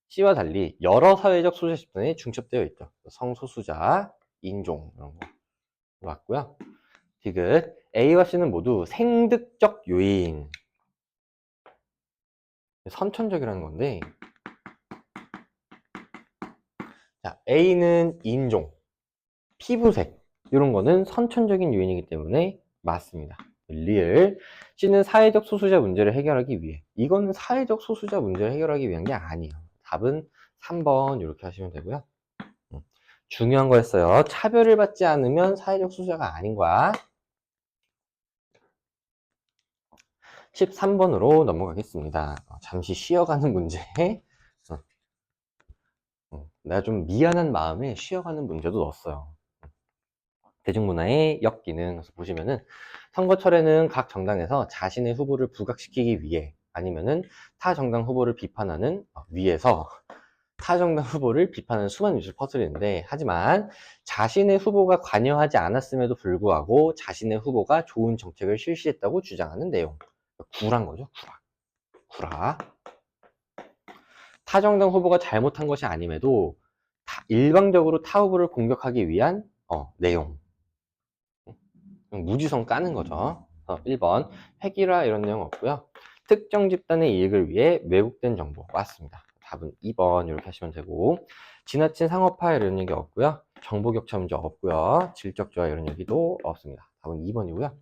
C와 달리 여러 사회적 소수자 집단에 중첩되어 있죠. 성소수자, 인종 이런 거 맞고요. 디귿 A와 C는 모두 생득적 요인, 선천적이라는 건데, 자, A는 인종, 피부색 이런 거는 선천적인 요인이기 때문에 맞습니다. 리을 C는 사회적 소수자 문제를 해결하기 위해, 이거는 사회적 소수자 문제를 해결하기 위한 게 아니에요. 답은 3번 이렇게 하시면 되고요. 중요한 거였어요. 차별을 받지 않으면 사회적 소수자가 아닌 거야. 13번으로 넘어가겠습니다. 잠시 쉬어가는 문제. 내가 좀 미안한 마음에 쉬어가는 문제도 넣었어요. 대중문화의 역기능. 그래서 보시면은 선거철에는 각 정당에서 자신의 후보를 부각시키기 위해, 아니면은 타 정당 후보를 비판하는 위에서 타 정당 후보를 비판하는 수많은 뉴스를 퍼뜨리는데, 하지만 자신의 후보가 관여하지 않았음에도 불구하고 자신의 후보가 좋은 정책을 실시했다고 주장하는 내용. 구란 거죠. 구라. 타 정당 후보가 잘못한 것이 아님에도 일방적으로 타 후보를 공격하기 위한 내용. 무지성 까는 거죠. 1번 핵이라 이런 내용 없고요. 특정 집단의 이익을 위해 왜곡된 정보. 맞습니다. 답은 2번 이렇게 하시면 되고, 지나친 상업화 이런 얘기 없고요. 정보 격차 문제 없고요. 질적 조화 이런 얘기도 없습니다. 답은 2번이고요.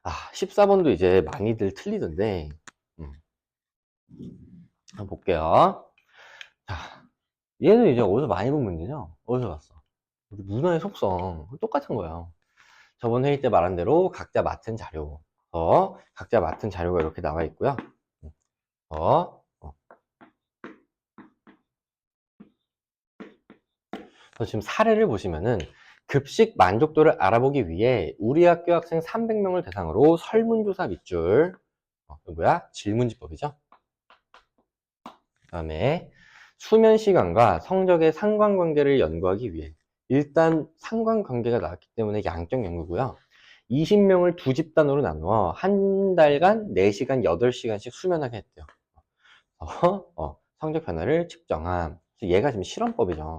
14번도 이제 많이들 틀리던데, 한번 볼게요. 자, 얘는 이제 어디서 많이 본 문제죠? 어디서 봤어? 우리 문화의 속성 똑같은 거예요. 저번 회의 때 말한 대로 각자 맡은 자료, 각자 맡은 자료가 이렇게 나와 있고요. 지금 사례를 보시면은, 급식 만족도를 알아보기 위해 우리 학교 학생 300명을 대상으로 설문조사 밑줄, 이거 뭐야? 질문지법이죠. 그 다음에 수면 시간과 성적의 상관관계를 연구하기 위해, 일단 상관관계가 나왔기 때문에 양적 연구고요. 20명을 두 집단으로 나누어 한 달간 4시간, 8시간씩 수면하게 했대요. 성적 변화를 측정함. 얘가 지금 실험법이죠.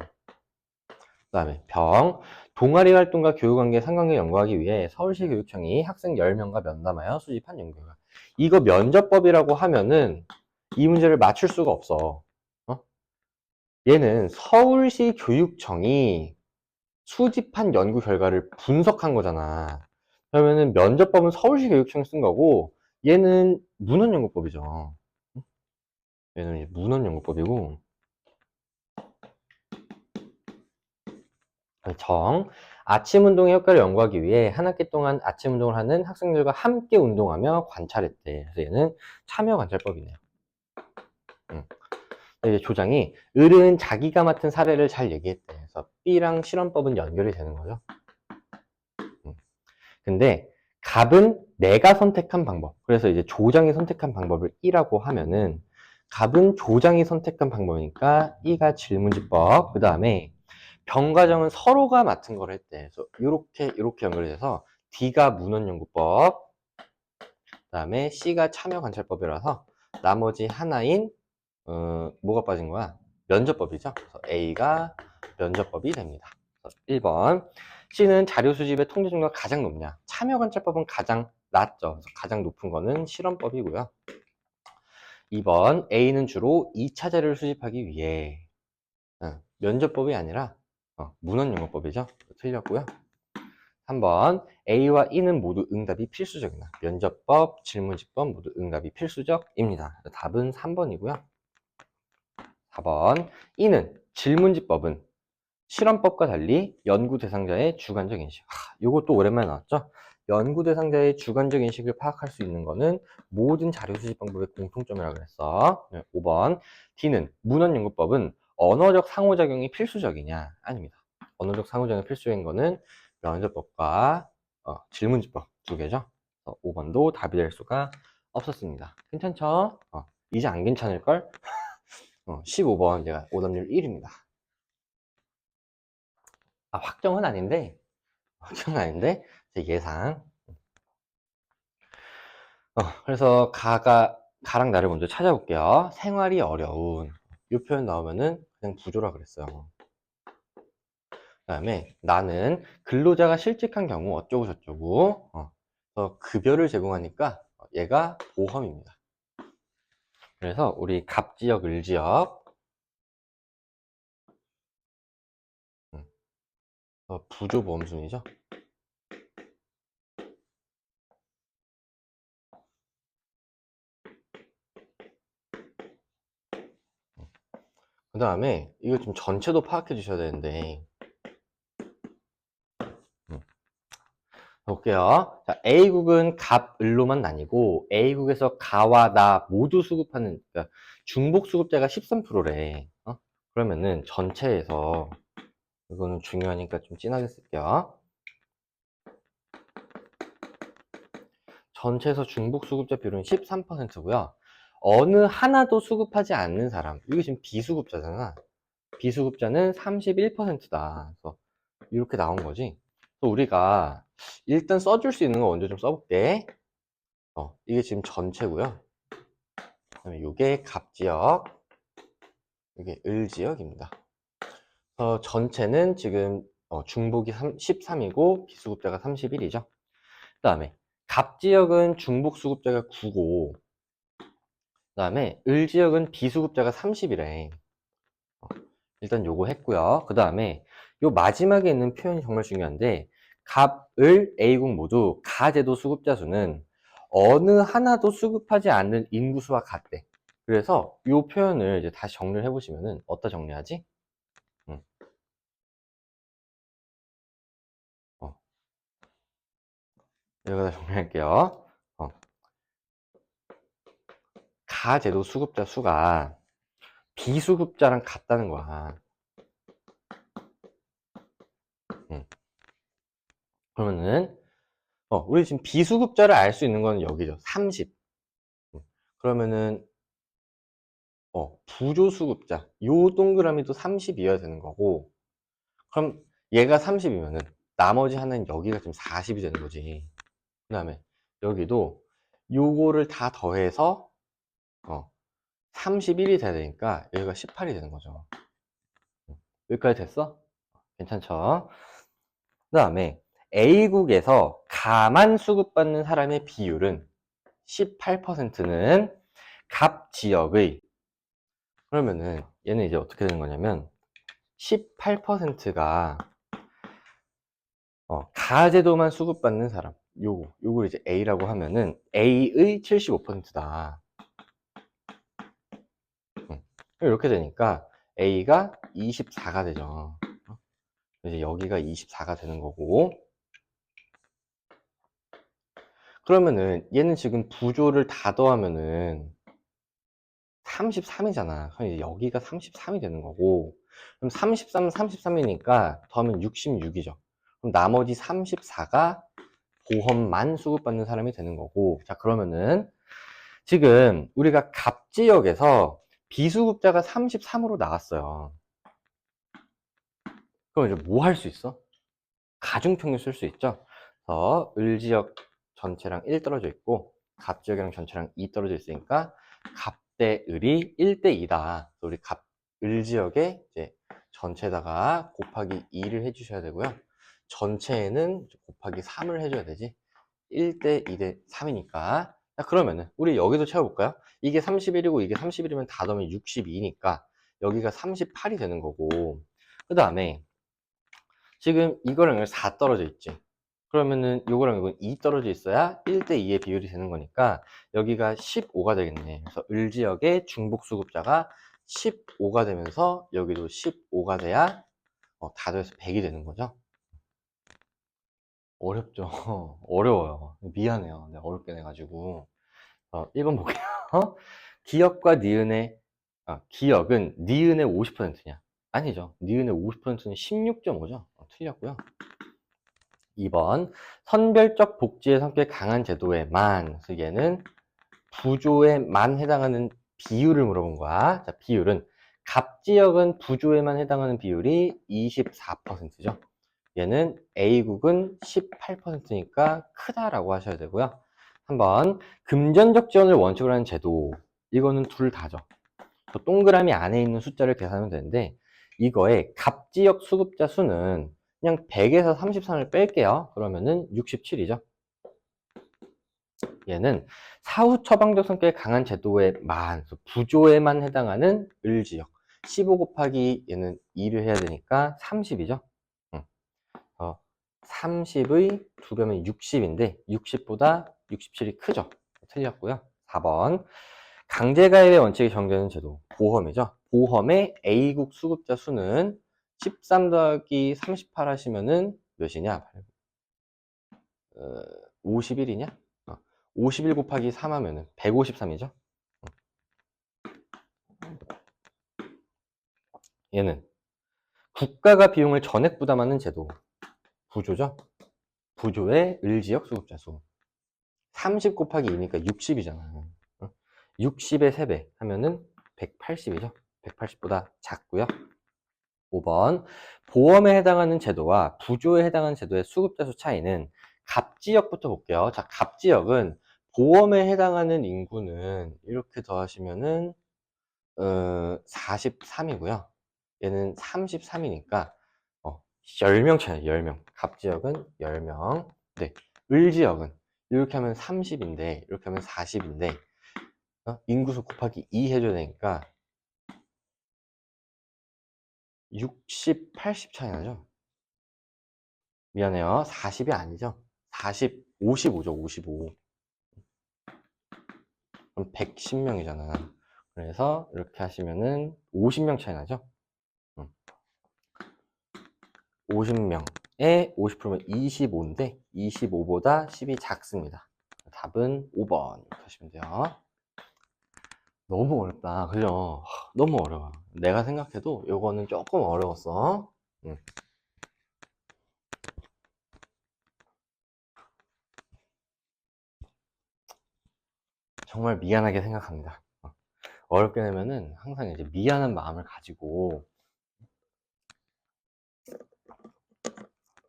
그 다음에 동아리 활동과 교육관계 상관계 연구하기 위해 서울시 교육청이 학생 10명과 면담하여 수집한 연구결과. 이거 면접법이라고 하면은 이 문제를 맞출 수가 없어. 얘는 서울시 교육청이 수집한 연구 결과를 분석한 거잖아. 그러면은 면접법은 서울시 교육청이 쓴 거고, 얘는 문헌연구법이죠. 얘는 이제 문헌연구법이고, 아침 운동의 효과를 연구하기 위해 한 학기 동안 아침 운동을 하는 학생들과 함께 운동하며 관찰했대. 그래서 얘는 참여 관찰법이네요. 이제 조장이 을은 자기가 맡은 사례를 잘 얘기했대. 그래서 B랑 실험법은 연결이 되는 거죠. 근데 갑은 내가 선택한 방법. 그래서 이제 조장이 선택한 방법을 E라고 하면은, 갑은 조장이 선택한 방법이니까 E가 질문지법. 그 다음에 병과정은 서로가 맡은 걸 했대. 그래서 이렇게 연결이 돼서 D가 문헌연구법, 그 다음에 C가 참여관찰법이라서 나머지 하나인 뭐가 빠진 거야? 면접법이죠. 그래서 A가 면접법이 됩니다. 1번 C는 자료 수집의 통제 중도가 가장 높냐? 참여관찰법은 가장 낮죠. 그래서 가장 높은 거는 실험법이고요. 2번 A는 주로 2차 자료를 수집하기 위해, 면접법이 아니라 문헌용어법이죠. 틀렸고요. 3번 A와 E는 모두 응답이 필수적이다. 면접법, 질문지법 모두 응답이 필수적입니다. 답은 3번이고요. 4번 E는 질문지법은 실험법과 달리 연구 대상자의 주관적 인식. 이것도 오랜만에 나왔죠. 연구 대상자의 주관적 인식을 파악할 수 있는 거는 모든 자료 수집 방법의 공통점이라고 그랬어. 5번 D는 문헌연구법은 언어적 상호작용이 필수적이냐? 아닙니다. 언어적 상호작용이 필수적인 거는 면접법과 질문지법 두 개죠. 5번도 답이 될 수가 없었습니다. 괜찮죠? 이제 안 괜찮을걸? 15번 제가 오답률 1입니다. 확정은 아닌데, 제 예상. 그래서 가랑 나를 먼저 찾아볼게요. 생활이 어려운. 이 표현 나오면은 그냥 부조라 그랬어요. 그 다음에 나는 근로자가 실직한 경우 어쩌고 저쩌고. 그래서 급여를 제공하니까 얘가 보험입니다. 그래서 우리 갑지역, 을지역. 부조보험순이죠. 그 다음에 이거 좀 전체도 파악해 주셔야 되는데, 볼게요. 자, A국은 갑, 을로만 나뉘고 A국에서 가와 나 모두 수급하는, 그러니까 중복 수급자가 13%래. 그러면은 전체에서, 이거는 중요하니까 좀 진하게 쓸게요. 전체에서 중복 수급자 비율은 13%고요. 어느 하나도 수급하지 않는 사람, 이게 지금 비수급자잖아. 비수급자는 31%다. 그래서 이렇게 나온 거지. 또 우리가 일단 써줄 수 있는 거 먼저 좀 써볼게. 이게 지금 전체고요. 그다음에 이게 갑지역, 이게 을지역입니다. 전체는 지금 중복이 13이고 비수급자가 31이죠. 그 다음에 갑지역은 중복 수급자가 9고, 그 다음에 을지역은 비수급자가 30이래. 일단 요거 했고요. 그 다음에 요 마지막에 있는 표현이 정말 중요한데, 갑, 을, A국 모두 가제도 수급자 수는 어느 하나도 수급하지 않는 인구수와 같대. 그래서 이 표현을 이제 다시 정리를 해보시면은 어디다 정리하지? 음, 어, 여기다 정리할게요. 어, 가제도 수급자 수가 비수급자랑 같다는 거야. 음, 그러면은 우리 지금 비수급자를 알 수 있는 건 여기죠. 30. 그러면은 부조수급자 요 동그라미도 30이어야 되는 거고, 그럼 얘가 30이면은 나머지 하나는 여기가 지금 40이 되는 거지. 그 다음에 여기도 요거를 다 더해서 31이 돼야 되니까 여기가 18이 되는 거죠. 여기까지 됐어? 괜찮죠? 그 다음에 A국에서 가만 수급받는 사람의 비율은 18%는 갑 지역의, 그러면은 얘는 이제 어떻게 되는 거냐면 18%가 가제도만 수급받는 사람, 요걸 이제 A라고 하면은 A의 75%다. 이렇게 되니까 A가 24가 되죠. 이제 여기가 24가 되는 거고, 그러면은 얘는 지금 부조를 다 더하면은 33이잖아. 그럼 이제 여기가 33이 되는 거고, 그럼 33은 33이니까 더하면 66이죠. 그럼 나머지 34가 보험만 수급받는 사람이 되는 거고, 자, 그러면은 지금 우리가 갑지역에서 비수급자가 33으로 나왔어요. 그럼 이제 뭐 할 수 있어? 가중평균 쓸 수 있죠. 그래서 을지역 전체랑 1 떨어져 있고 갑지역이랑 전체랑 2 떨어져 있으니까 갑 대 을이 1대 2다. 우리 을지역에 이제 전체에다가 곱하기 2를 해주셔야 되고요. 전체에는 곱하기 3을 해줘야 되지. 1대 2대 3이니까. 자, 그러면은 우리 여기도 채워볼까요? 이게 31이고 이게 31이면 다 더하면 62니까 여기가 38이 되는 거고, 그 다음에 지금 이거랑 4 떨어져 있지. 그러면은 이거랑 이건 2 떨어져 있어야 1대 2의 비율이 되는 거니까 여기가 15가 되겠네. 그래서 을지역의 중복수급자가 15가 되면서 여기도 15가 돼야 다 더해서 100이 되는 거죠. 어렵죠. 어려워요. 미안해요. 내가 어렵게 내가지고. 1번 볼게요. 기역과 니은의, 기역은 니은의 50%냐? 아니죠. 니은의 50%는 16.5죠. 틀렸고요. 2번 선별적 복지의 성격이 강한 제도에만, 그래서 얘는 부조에만 해당하는 비율을 물어본 거야. 자, 비율은 갑지역은 부조에만 해당하는 비율이 24%죠. 얘는 A국은 18%니까 크다라고 하셔야 되고요. 한번 금전적 지원을 원칙으로 하는 제도, 이거는 둘 다죠. 동그라미 안에 있는 숫자를 계산하면 되는데, 이거의 갑지역 수급자 수는 그냥 100에서 33을 뺄게요. 그러면은 67이죠. 얘는 사후 처방적 성격이 강한 제도에만, 부조에만 해당하는 을지역 15 곱하기 얘는 2를 해야 되니까 30이죠. 30의 2배면 60인데 60보다 67이 크죠. 틀렸고요. 4번 강제가입의 원칙이 정되는 제도, 보험이죠. 보험의 A국 수급자 수는 13 더하기 38 하시면은 몇이냐? 51이냐? 51 곱하기 3 하면은 153이죠. 얘는 국가가 비용을 전액 부담하는 제도, 부조죠. 부조의 을지역 수급자 수 30 곱하기 2니까 60이잖아. 60의 3배 하면은 180이죠. 180보다 작고요. 5번 보험에 해당하는 제도와 부조에 해당하는 제도의 수급자 수 차이는 갑지역부터 볼게요. 자, 갑지역은 보험에 해당하는 인구는 이렇게 더하시면은 43이고요. 얘는 33이니까 10명 차이, 10명. 갑지역은 10명. 네. 을지역은 이렇게 하면 30인데 이렇게 하면 40인데 인구수 곱하기 2 해줘야 되니까 60, 80 차이 나죠? 미안해요. 40이 아니죠? 40, 55죠, 55. 그럼 110명이잖아. 그래서 이렇게 하시면은 50명 차이 나죠? 50명에 50%면 25인데 25보다 10이 작습니다. 답은 5번 이렇게 하시면 돼요. 너무 어렵다. 그죠? 너무 어려워. 내가 생각해도 요거는 조금 어려웠어. 정말 미안하게 생각합니다. 어렵게 되면은 항상 이제 미안한 마음을 가지고,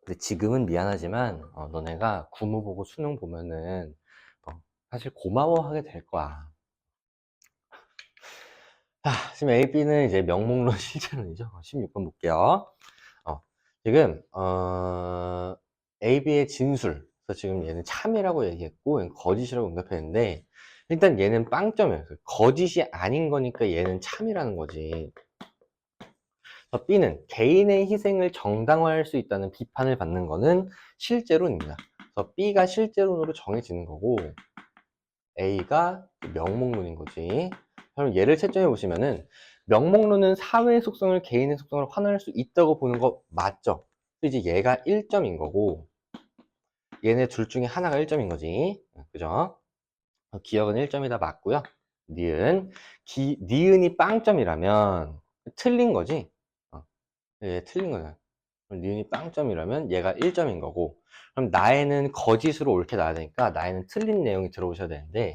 근데 지금은 미안하지만 너네가 구모 보고 수능 보면은 사실 고마워하게 될 거야. 자, 지금 A, B는 이제 명목론 실제론이죠. 16번 볼게요. 지금 A, B의 진술. 그래서 지금 얘는 참이라고 얘기했고 얘는 거짓이라고 응답했는데, 일단 얘는 빵점이에요. 거짓이 아닌 거니까 얘는 참이라는 거지. B는 개인의 희생을 정당화할 수 있다는 비판을 받는 거는 실제론입니다. 그래서 B가 실제론으로 정해지는 거고 A가 명목론인 거지. 그럼 얘를 채점해 보시면은 명목론은 사회의 속성을 개인의 속성으로 환원할 수 있다고 보는 거 맞죠? 이제 얘가 1점인 거고 얘네 둘 중에 하나가 1점인 거지. 그죠? 기억은 1점이다 맞고요. 니은이 빵점이라면 틀린 거지. 예, 틀린 거잖아. 니은이 빵점이라면 얘가 1점인 거고, 그럼 나에는 거짓으로 옳게 나와야 되니까 나에는 틀린 내용이 들어오셔야 되는데,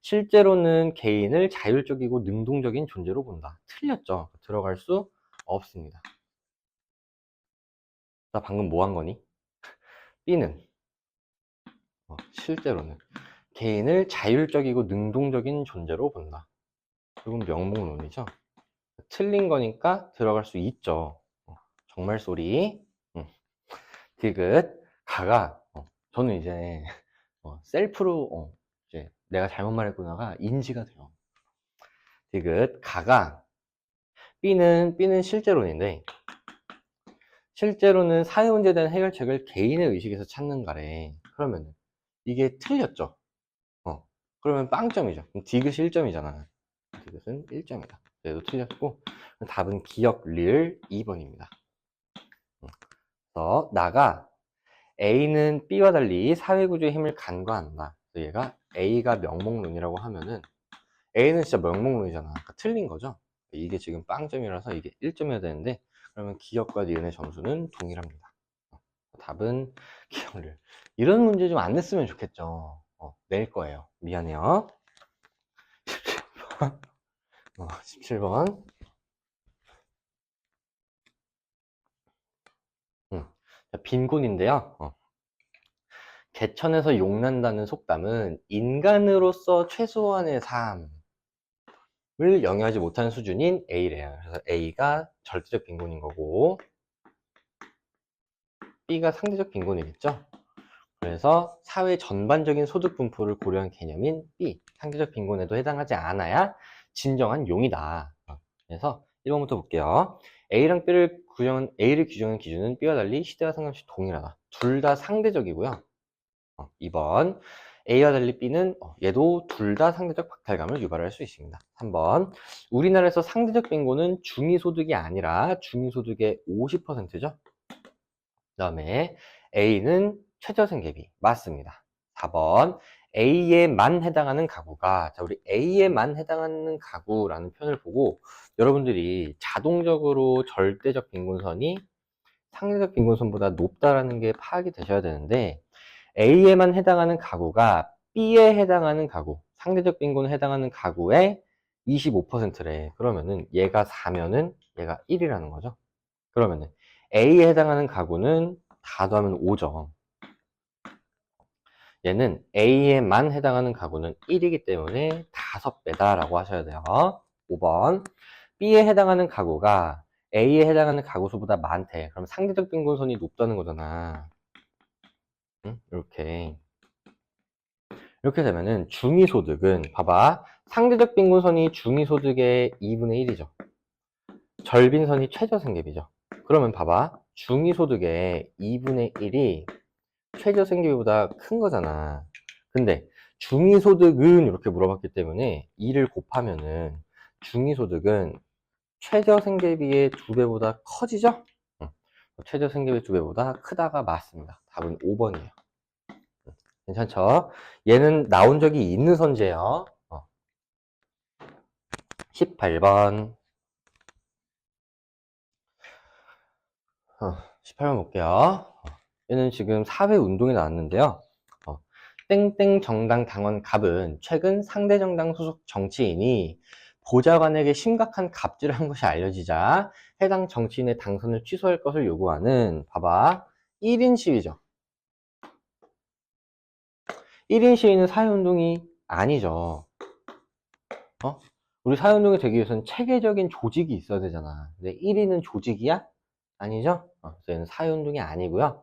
실제로는 개인을 자율적이고 능동적인 존재로 본다. 틀렸죠. 들어갈 수 없습니다. 나 방금 뭐 한 거니? B는 실제로는 개인을 자율적이고 능동적인 존재로 본다. 이건 명목론이죠. 틀린 거니까 들어갈 수 있죠. 정말 소리. 디귿 가가 저는 이제 셀프로 이제 내가 잘못 말했구나가 인지가 돼요. 디귿 가가 B는 실제론인데 실제로는 사회 문제에 대한 해결책을 개인의 의식에서 찾는 거래. 그러면 이게 틀렸죠. 그러면 빵점이죠. 그럼 디귿이 1점이잖아. 디귿은 1점이다. 얘도 틀렸고 답은 기억 리을 2번입니다. 그래서 나가 A는 B와 달리 사회구조의 힘을 간과한다. 그래서 얘가 A가 명목론이라고 하면은 A는 진짜 명목론이잖아. 그러니까 틀린 거죠. 이게 지금 빵점이라서 이게 1점이어야 되는데 그러면 기억과 니은의 점수는 동일합니다. 답은 기억을. 이런 문제 좀 안 냈으면 좋겠죠. 낼 거예요. 미안해요. 17번. 빈곤인데요. 개천에서 용난다는 속담은 인간으로서 최소한의 삶을 영위하지 못하는 수준인 A래요. 그래서 A가 절대적 빈곤인 거고 B가 상대적 빈곤이겠죠. 그래서 사회 전반적인 소득 분포를 고려한 개념인 B, 상대적 빈곤에도 해당하지 않아야 진정한 용이다. 그래서 1번부터 볼게요. A랑 A를 규정한 기준은 B와 달리 시대와 상관없이 동일하다. 둘 다 상대적이고요. 2번, A와 달리 B는 얘도 둘 다 상대적 박탈감을 유발할 수 있습니다. 3번, 우리나라에서 상대적 빈곤은 중위소득이 아니라 중위소득의 50%죠. 그 다음에 A는 최저생계비 맞습니다. 4번, A에만 해당하는 가구가, 자, 우리 A에만 해당하는 가구라는 표현을 보고 여러분들이 자동적으로 절대적 빈곤선이 상대적 빈곤선보다 높다라는 게 파악이 되셔야 되는데, A에만 해당하는 가구가 B에 해당하는 가구, 상대적 빈곤에 해당하는 가구의 25%래. 그러면은 얘가 4면은 얘가 1이라는 거죠. 그러면은 A에 해당하는 가구는 다 더하면 5죠. 얘는 A에만 해당하는 가구는 1이기 때문에 5배다 라고 하셔야 돼요. 5번, B에 해당하는 가구가 A에 해당하는 가구 수보다 많대. 그럼 상대적 빈곤선이 높다는 거잖아. 응? 이렇게 되면은 중위소득은, 봐봐, 상대적 빈곤선이 중위소득의 2분의 1이죠. 절빈선이 최저생계비죠. 그러면 봐봐, 중위소득의 2분의 1이 최저생계비보다 큰 거잖아. 근데 중위소득은 이렇게 물어봤기 때문에 2를 곱하면은 중위소득은 최저생계비의 2배보다 커지죠? 응. 최저생계비 2배보다 크다가 맞습니다. 답은 5번이에요. 괜찮죠? 얘는 나온 적이 있는 선지예요. 18번. 18번 볼게요. 얘는 지금 사회운동이 나왔는데요. 땡땡 정당 당원 갑은 최근 상대 정당 소속 정치인이 보좌관에게 심각한 갑질을 한 것이 알려지자 해당 정치인의 당선을 취소할 것을 요구하는, 봐봐, 1인 시위죠. 1인 시위는 사회운동이 아니죠. 우리 사회운동이 되기 위해서는 체계적인 조직이 있어야 되잖아. 근데 1인은 조직이야? 아니죠? 그래서 얘는 사회운동이 아니고요.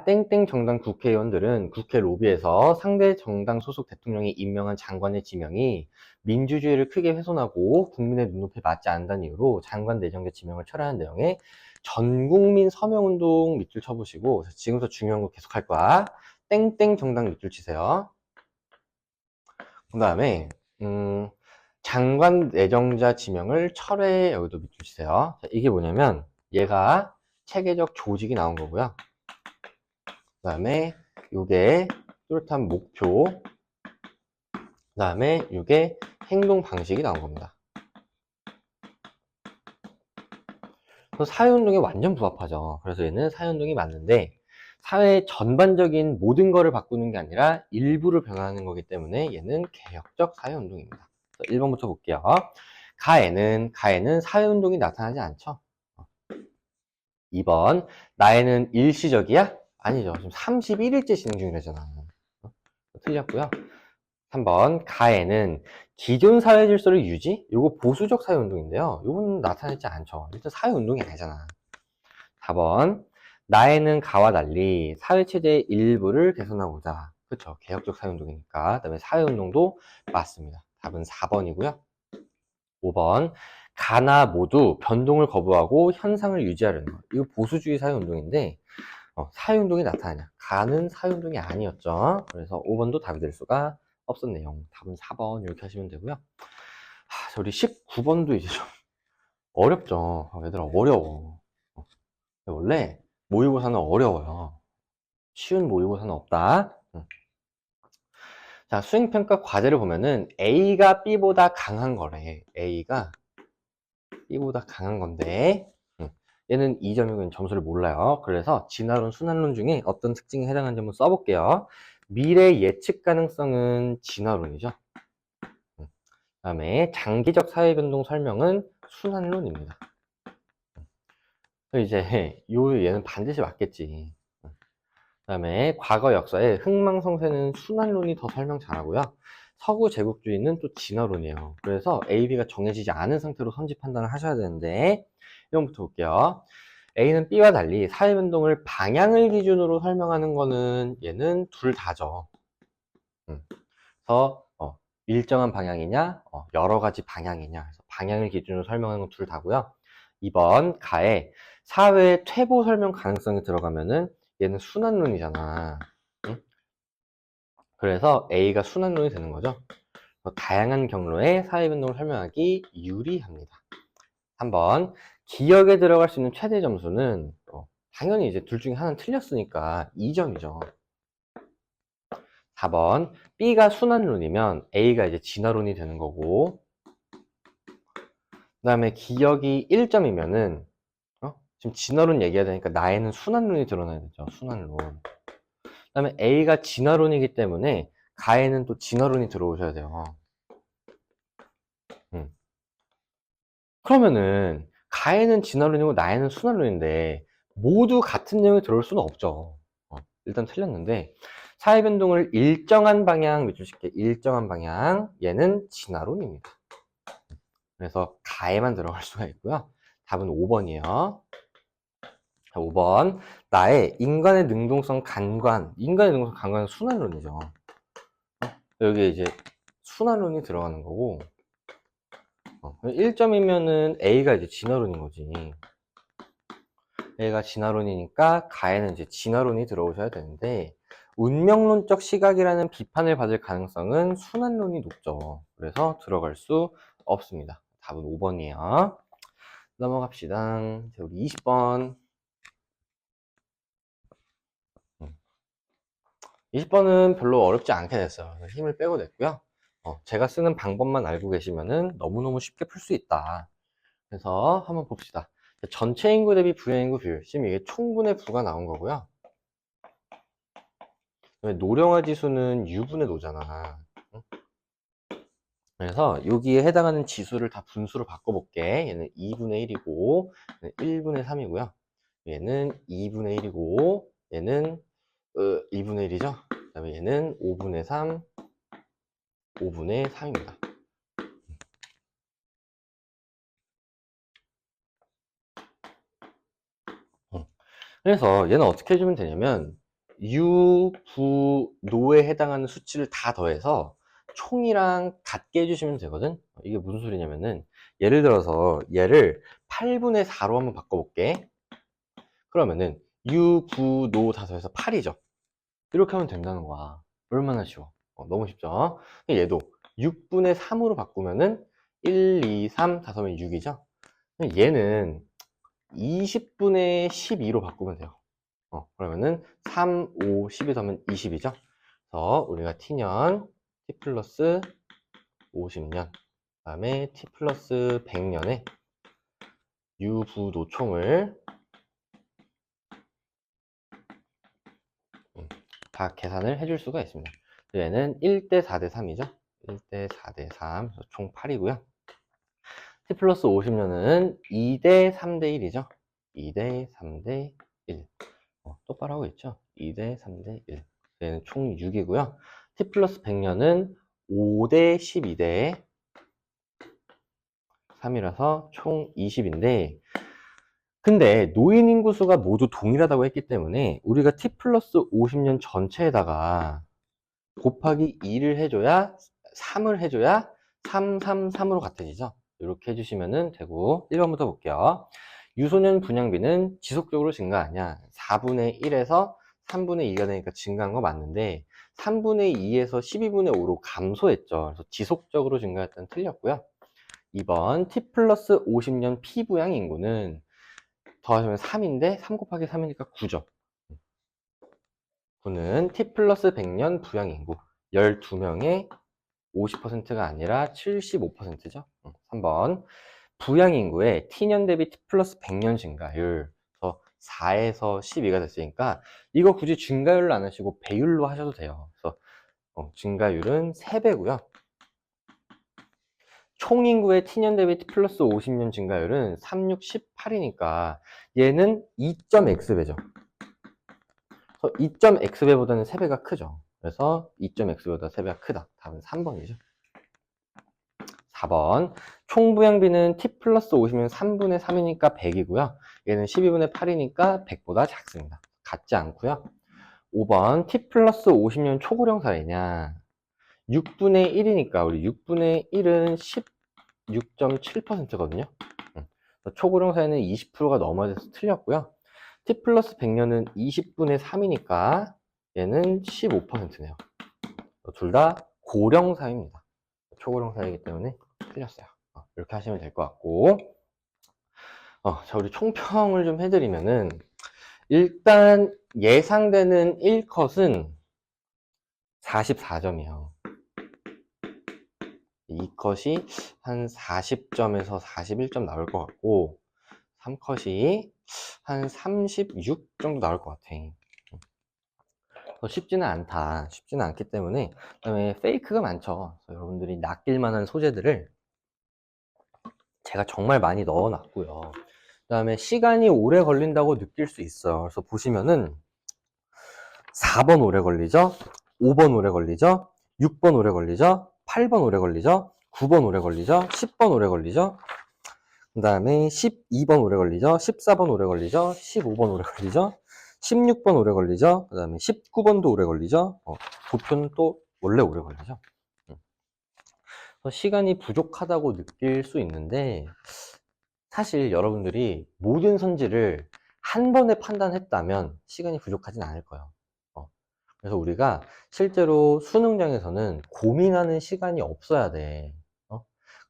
땡땡 정당 국회의원들은 국회 로비에서 상대 정당 소속 대통령이 임명한 장관의 지명이 민주주의를 크게 훼손하고 국민의 눈높이에 맞지 않는다는 이유로 장관 내정자 지명을 철회하는 내용의 전국민 서명운동 밑줄 쳐보시고, 지금부터 중요한 거 계속 할 거야. 땡땡 정당 밑줄 치세요. 그 다음에 장관 내정자 지명을 철회, 여기도 밑줄 치세요. 자, 이게 뭐냐면 얘가 체계적 조직이 나온 거고요. 그 다음에 요게 뚜렷한 목표, 그 다음에 요게 행동 방식이 나온 겁니다. 그래서 사회운동에 완전 부합하죠. 그래서 얘는 사회운동이 맞는데 사회 전반적인 모든 거를 바꾸는 게 아니라 일부를 변화하는 거기 때문에 얘는 개혁적 사회운동입니다. 1번부터 볼게요. 가에는 사회운동이 나타나지 않죠. 2번, 나에는 일시적이야? 아니죠. 지금 31일째 진행 중이라잖아. 틀렸고요. 3번, 가에는 기존 사회 질서를 유지? 요거 보수적 사회운동인데요. 요거는 나타나지 않죠. 일단 사회운동이 아니잖아. 4번, 나에는 가와 달리 사회체제의 일부를 개선하고자. 그쵸. 개혁적 사회운동이니까. 그 다음에 사회운동도 맞습니다. 답은 4번이고요. 5번, 가나 모두 변동을 거부하고 현상을 유지하려는 것. 이거 보수주의 사회운동인데, 사회운동이 나타나냐? 가는 사회운동이 아니었죠. 그래서 5번도 답이 될 수가 없었네요. 답은 4번 이렇게 하시면 되고요. 우리 19번도 이제 좀 어렵죠. 얘들아, 어려워. 원래 모의고사는 어려워요. 쉬운 모의고사는 없다. 자, 수행평가 과제를 보면은 A가 B보다 강한 거래. A가 B보다 강한 건데 얘는 2점이고 점수를 몰라요. 그래서 진화론, 순환론 중에 어떤 특징에 해당하는지 한번 써볼게요. 미래 예측 가능성은 진화론이죠. 다음에 장기적 사회변동 설명은 순환론입니다. 이제 얘는 반드시 맞겠지. 그다음에 과거 역사에 흥망성쇠는 순환론이 더 설명 잘하고요. 서구 제국주의는 또 진화론이에요. 그래서 A, B가 정해지지 않은 상태로 선지 판단을 하셔야 되는데, 이번부터 볼게요. A는 B와 달리 사회변동을 방향을 기준으로 설명하는 거는 얘는 둘 다죠. 그래서 일정한 방향이냐, 여러 가지 방향이냐, 그래서 방향을 기준으로 설명하는 건 둘 다고요. 2번 가에 사회의 퇴보 설명 가능성이 들어가면은 얘는 순환론이잖아. 응? 그래서 A가 순환론이 되는 거죠. 다양한 경로의 사회변동을 설명하기 유리합니다. 3번 기억에 들어갈 수 있는 최대 점수는 당연히 이제 둘 중에 하나는 틀렸으니까 2점이죠. 4번 B가 순환론이면 A가 이제 진화론이 되는 거고, 그 다음에 기억이 1점이면은 지금 진화론 얘기해야 되니까 나에는 순환론이 드러나야 되죠. 순환론. 그 다음에 A가 진화론이기 때문에 가에는 또 진화론이 들어오셔야 돼요. 그러면은 가에는 진화론이고 나에는 순환론인데 모두 같은 내용이 들어올 수는 없죠. 일단 틀렸는데 사회변동을 일정한 방향, 밑줄 칠게 일정한 방향, 얘는 진화론입니다. 그래서 가에만 들어갈 수가 있고요. 답은 5번이에요. 5번 나의 인간의 능동성 간관, 인간의 능동성 간관은 순환론이죠. 여기에 이제 순환론이 들어가는 거고, 1점이면은 A가 이제 진화론인 거지. A가 진화론이니까 가에는 이제 진화론이 들어오셔야 되는데, 운명론적 시각이라는 비판을 받을 가능성은 순환론이 높죠. 그래서 들어갈 수 없습니다. 답은 5번이에요. 넘어갑시다. 자, 우리 20번. 20번은 별로 어렵지 않게 됐어요. 힘을 빼고 냈고요. 제가 쓰는 방법만 알고 계시면은 너무너무 쉽게 풀 수 있다. 그래서 한번 봅시다. 전체 인구 대비 부여 인구 비율. 지금 이게 총분의 부가 나온 거고요. 노령화 지수는 U분의 노잖아. 그래서 여기에 해당하는 지수를 다 분수로 바꿔볼게. 얘는 2분의 1이고, 얘는 1분의 3이고요. 얘는 2분의 1이고, 얘는 2분의 1이죠. 그 다음에 얘는 5분의 3, 5분의 3입니다. 그래서 얘는 어떻게 해주면 되냐면 U, 부, 노에 해당하는 수치를 다 더해서 총이랑 같게 해주시면 되거든. 이게 무슨 소리냐면은 예를 들어서 얘를 8분의 4로 한번 바꿔볼게. 그러면은 U, 부, 노 다 더해서 8이죠. 이렇게 하면 된다는 거야. 얼마나 쉬워. 너무 쉽죠. 얘도 6분의 3으로 바꾸면은 1, 2, 3 다 더하면 6이죠. 얘는 20분의 12로 바꾸면 돼요. 그러면은 3, 5, 12 더하면 20이죠. 그래서 우리가 t년, t 플러스 50년, 그 다음에 t 플러스 100년에 유부노총을 다 계산을 해줄 수가 있습니다. 얘는 1대 4대 3이죠. 1대 4대 3, 총 8이고요. t 플러스 50년은 2대 3대 1이죠. 2대 3대 1. 똑바로 하고 있죠. 2대 3대 1. 얘는 총 6이고요. t 플러스 100년은 5대 12대 3이라서 총 20인데, 근데 노인 인구수가 모두 동일하다고 했기 때문에 우리가 t 플러스 50년 전체에다가 곱하기 2를 해줘야 3을 해줘야 333으로 같아지죠. 이렇게 해주시면 되고, 1번부터 볼게요. 유소년 분양비는 지속적으로 증가하냐? 4분의 1에서 3분의 2가 되니까 증가한 거 맞는데 3분의 2에서 12분의 5로 감소했죠. 그래서 지속적으로 증가했다는 틀렸고요. 2번 t 플러스 50년 피부양 인구는 더하시면 3인데 3 곱하기 3이니까 9죠. 9는 t 플러스 100년 부양 인구 12명의 50%가 아니라 75%죠. 3번 부양 인구의 t년 대비 t 플러스 100년 증가율. 그래서 4에서 12가 됐으니까 이거 굳이 증가율로 안 하시고 배율로 하셔도 돼요. 그래서 증가율은 3배고요. 총 인구의 T년 대비 T 플러스 50년 증가율은 3, 6, 18이니까 얘는 2.x배죠. 2.x배보다는 3배가 크죠. 그래서 2.x보다 3배가 크다. 답은 3번이죠. 4번. 총 부양비는 T 플러스 50은 3분의 3이니까 100이고요. 얘는 12분의 8이니까 100보다 작습니다. 같지 않고요. 5번. T 플러스 50년 초고령 사회냐. 6분의 1이니까 우리 6분의 1은 16.7%거든요. 초고령 사회는 20%가 넘어야 돼서 틀렸고요. T 플러스 100년은 20분의 3이니까 얘는 15%네요. 둘 다 고령 사회입니다. 초고령 사회이기 때문에 틀렸어요. 이렇게 하시면 될 것 같고, 자, 우리 총평을 좀 해드리면은, 일단 예상되는 1컷은 44점이에요. 2컷이 한 40점에서 41점 나올 것 같고, 3컷이 한 36 정도 나올 것 같아. 쉽지는 않다. 쉽지는 않기 때문에, 그 다음에 페이크가 많죠. 그래서 여러분들이 낚일 만한 소재들을 제가 정말 많이 넣어놨고요. 그 다음에 시간이 오래 걸린다고 느낄 수 있어요. 그래서 보시면은 4번 오래 걸리죠? 5번 오래 걸리죠? 6번 오래 걸리죠? 8번 오래 걸리죠? 9번 오래 걸리죠? 10번 오래 걸리죠? 그 다음에 12번 오래 걸리죠? 14번 오래 걸리죠? 15번 오래 걸리죠? 16번 오래 걸리죠? 그 다음에 19번도 오래 걸리죠? 도표는 또 원래 오래 걸리죠? 시간이 부족하다고 느낄 수 있는데, 사실 여러분들이 모든 선지를 한 번에 판단했다면 시간이 부족하진 않을 거예요. 그래서 우리가 실제로 수능장에서는 고민하는 시간이 없어야 돼.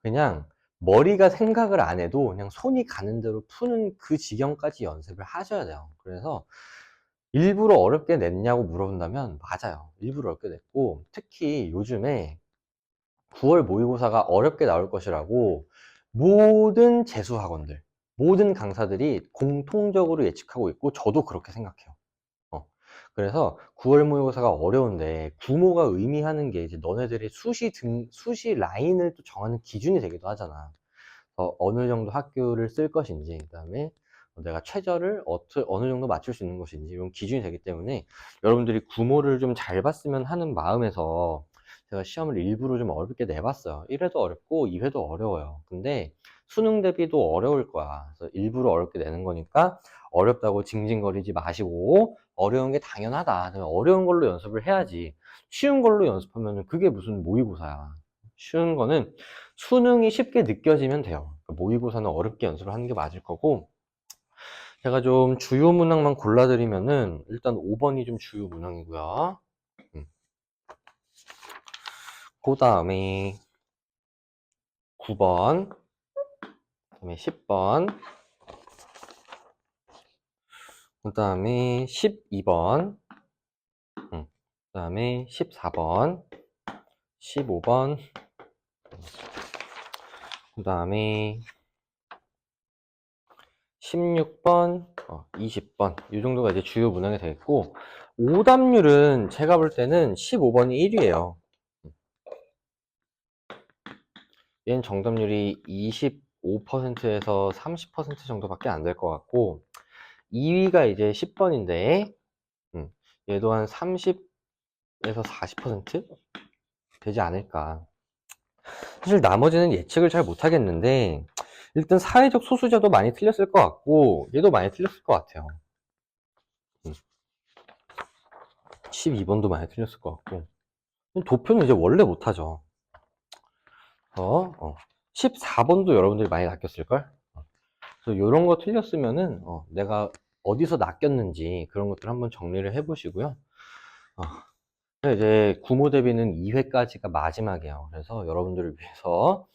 그냥 머리가 생각을 안 해도 그냥 손이 가는 대로 푸는 그 지경까지 연습을 하셔야 돼요. 그래서 일부러 어렵게 냈냐고 물어본다면 맞아요. 일부러 어렵게 냈고, 특히 요즘에 9월 모의고사가 어렵게 나올 것이라고 모든 재수학원들, 모든 강사들이 공통적으로 예측하고 있고 저도 그렇게 생각해요. 그래서 9월 모의고사가 어려운데 구모가 의미하는 게 이제 너네들이 수시 라인을 또 정하는 기준이 되기도 하잖아. 어느 정도 학교를 쓸 것인지, 그 다음에 내가 최저를 어느 정도 맞출 수 있는 것인지 이런 기준이 되기 때문에 여러분들이 구모를 좀 잘 봤으면 하는 마음에서 제가 시험을 일부러 좀 어렵게 내봤어요. 1회도 어렵고 2회도 어려워요. 근데 수능 대비도 어려울 거야. 그래서 일부러 어렵게 내는 거니까 어렵다고 징징거리지 마시고 어려운 게 당연하다. 어려운 걸로 연습을 해야지. 쉬운 걸로 연습하면 그게 무슨 모의고사야. 쉬운 거는 수능이 쉽게 느껴지면 돼요. 모의고사는 어렵게 연습을 하는 게 맞을 거고, 제가 좀 주요 문항만 골라드리면은 일단 5번이 좀 주요 문항이고요. 그 다음에 9번, 그 다음에 10번, 그 다음에 12번, 그 다음에 14번, 15번, 그 다음에 16번, 20번 이 정도가 이제 주요 문항이 되겠고, 오답률은 제가 볼 때는 15번이 1위에요. 얘는 정답률이 25%에서 30% 정도밖에 안 될 것 같고, 2위가 이제 10번인데 얘도 한 30에서 40% 되지 않을까. 사실 나머지는 예측을 잘 못하겠는데 일단 사회적 소수자도 많이 틀렸을 것 같고 얘도 많이 틀렸을 것 같아요. 12번도 많이 틀렸을 것 같고, 도표는 이제 원래 못하죠. 14번도 여러분들이 많이 낚였을걸? 그래서 이런 거 틀렸으면은 내가 어디서 낚였는지 그런 것들 한번 정리를 해보시고요. 이제 구모 대비는 2회까지가 마지막이에요. 그래서 여러분들을 위해서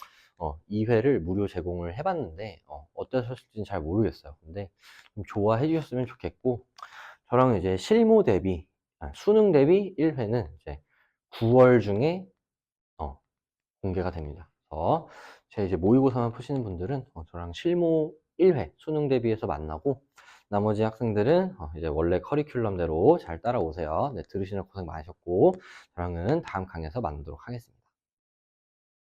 2회를 무료 제공을 해봤는데 어떠셨을지는 잘 모르겠어요. 근데 좀 좋아해 주셨으면 좋겠고, 저랑 이제 실무 대비, 수능 대비 1회는 이제 9월 중에 공개가 됩니다. 그래서 제 이제 모의고사만 푸시는 분들은 저랑 실무 1회 수능 대비해서 만나고, 나머지 학생들은 이제 원래 커리큘럼대로 잘 따라오세요. 네, 들으시느라 고생 많으셨고 저랑은 다음 강의에서 만나도록 하겠습니다.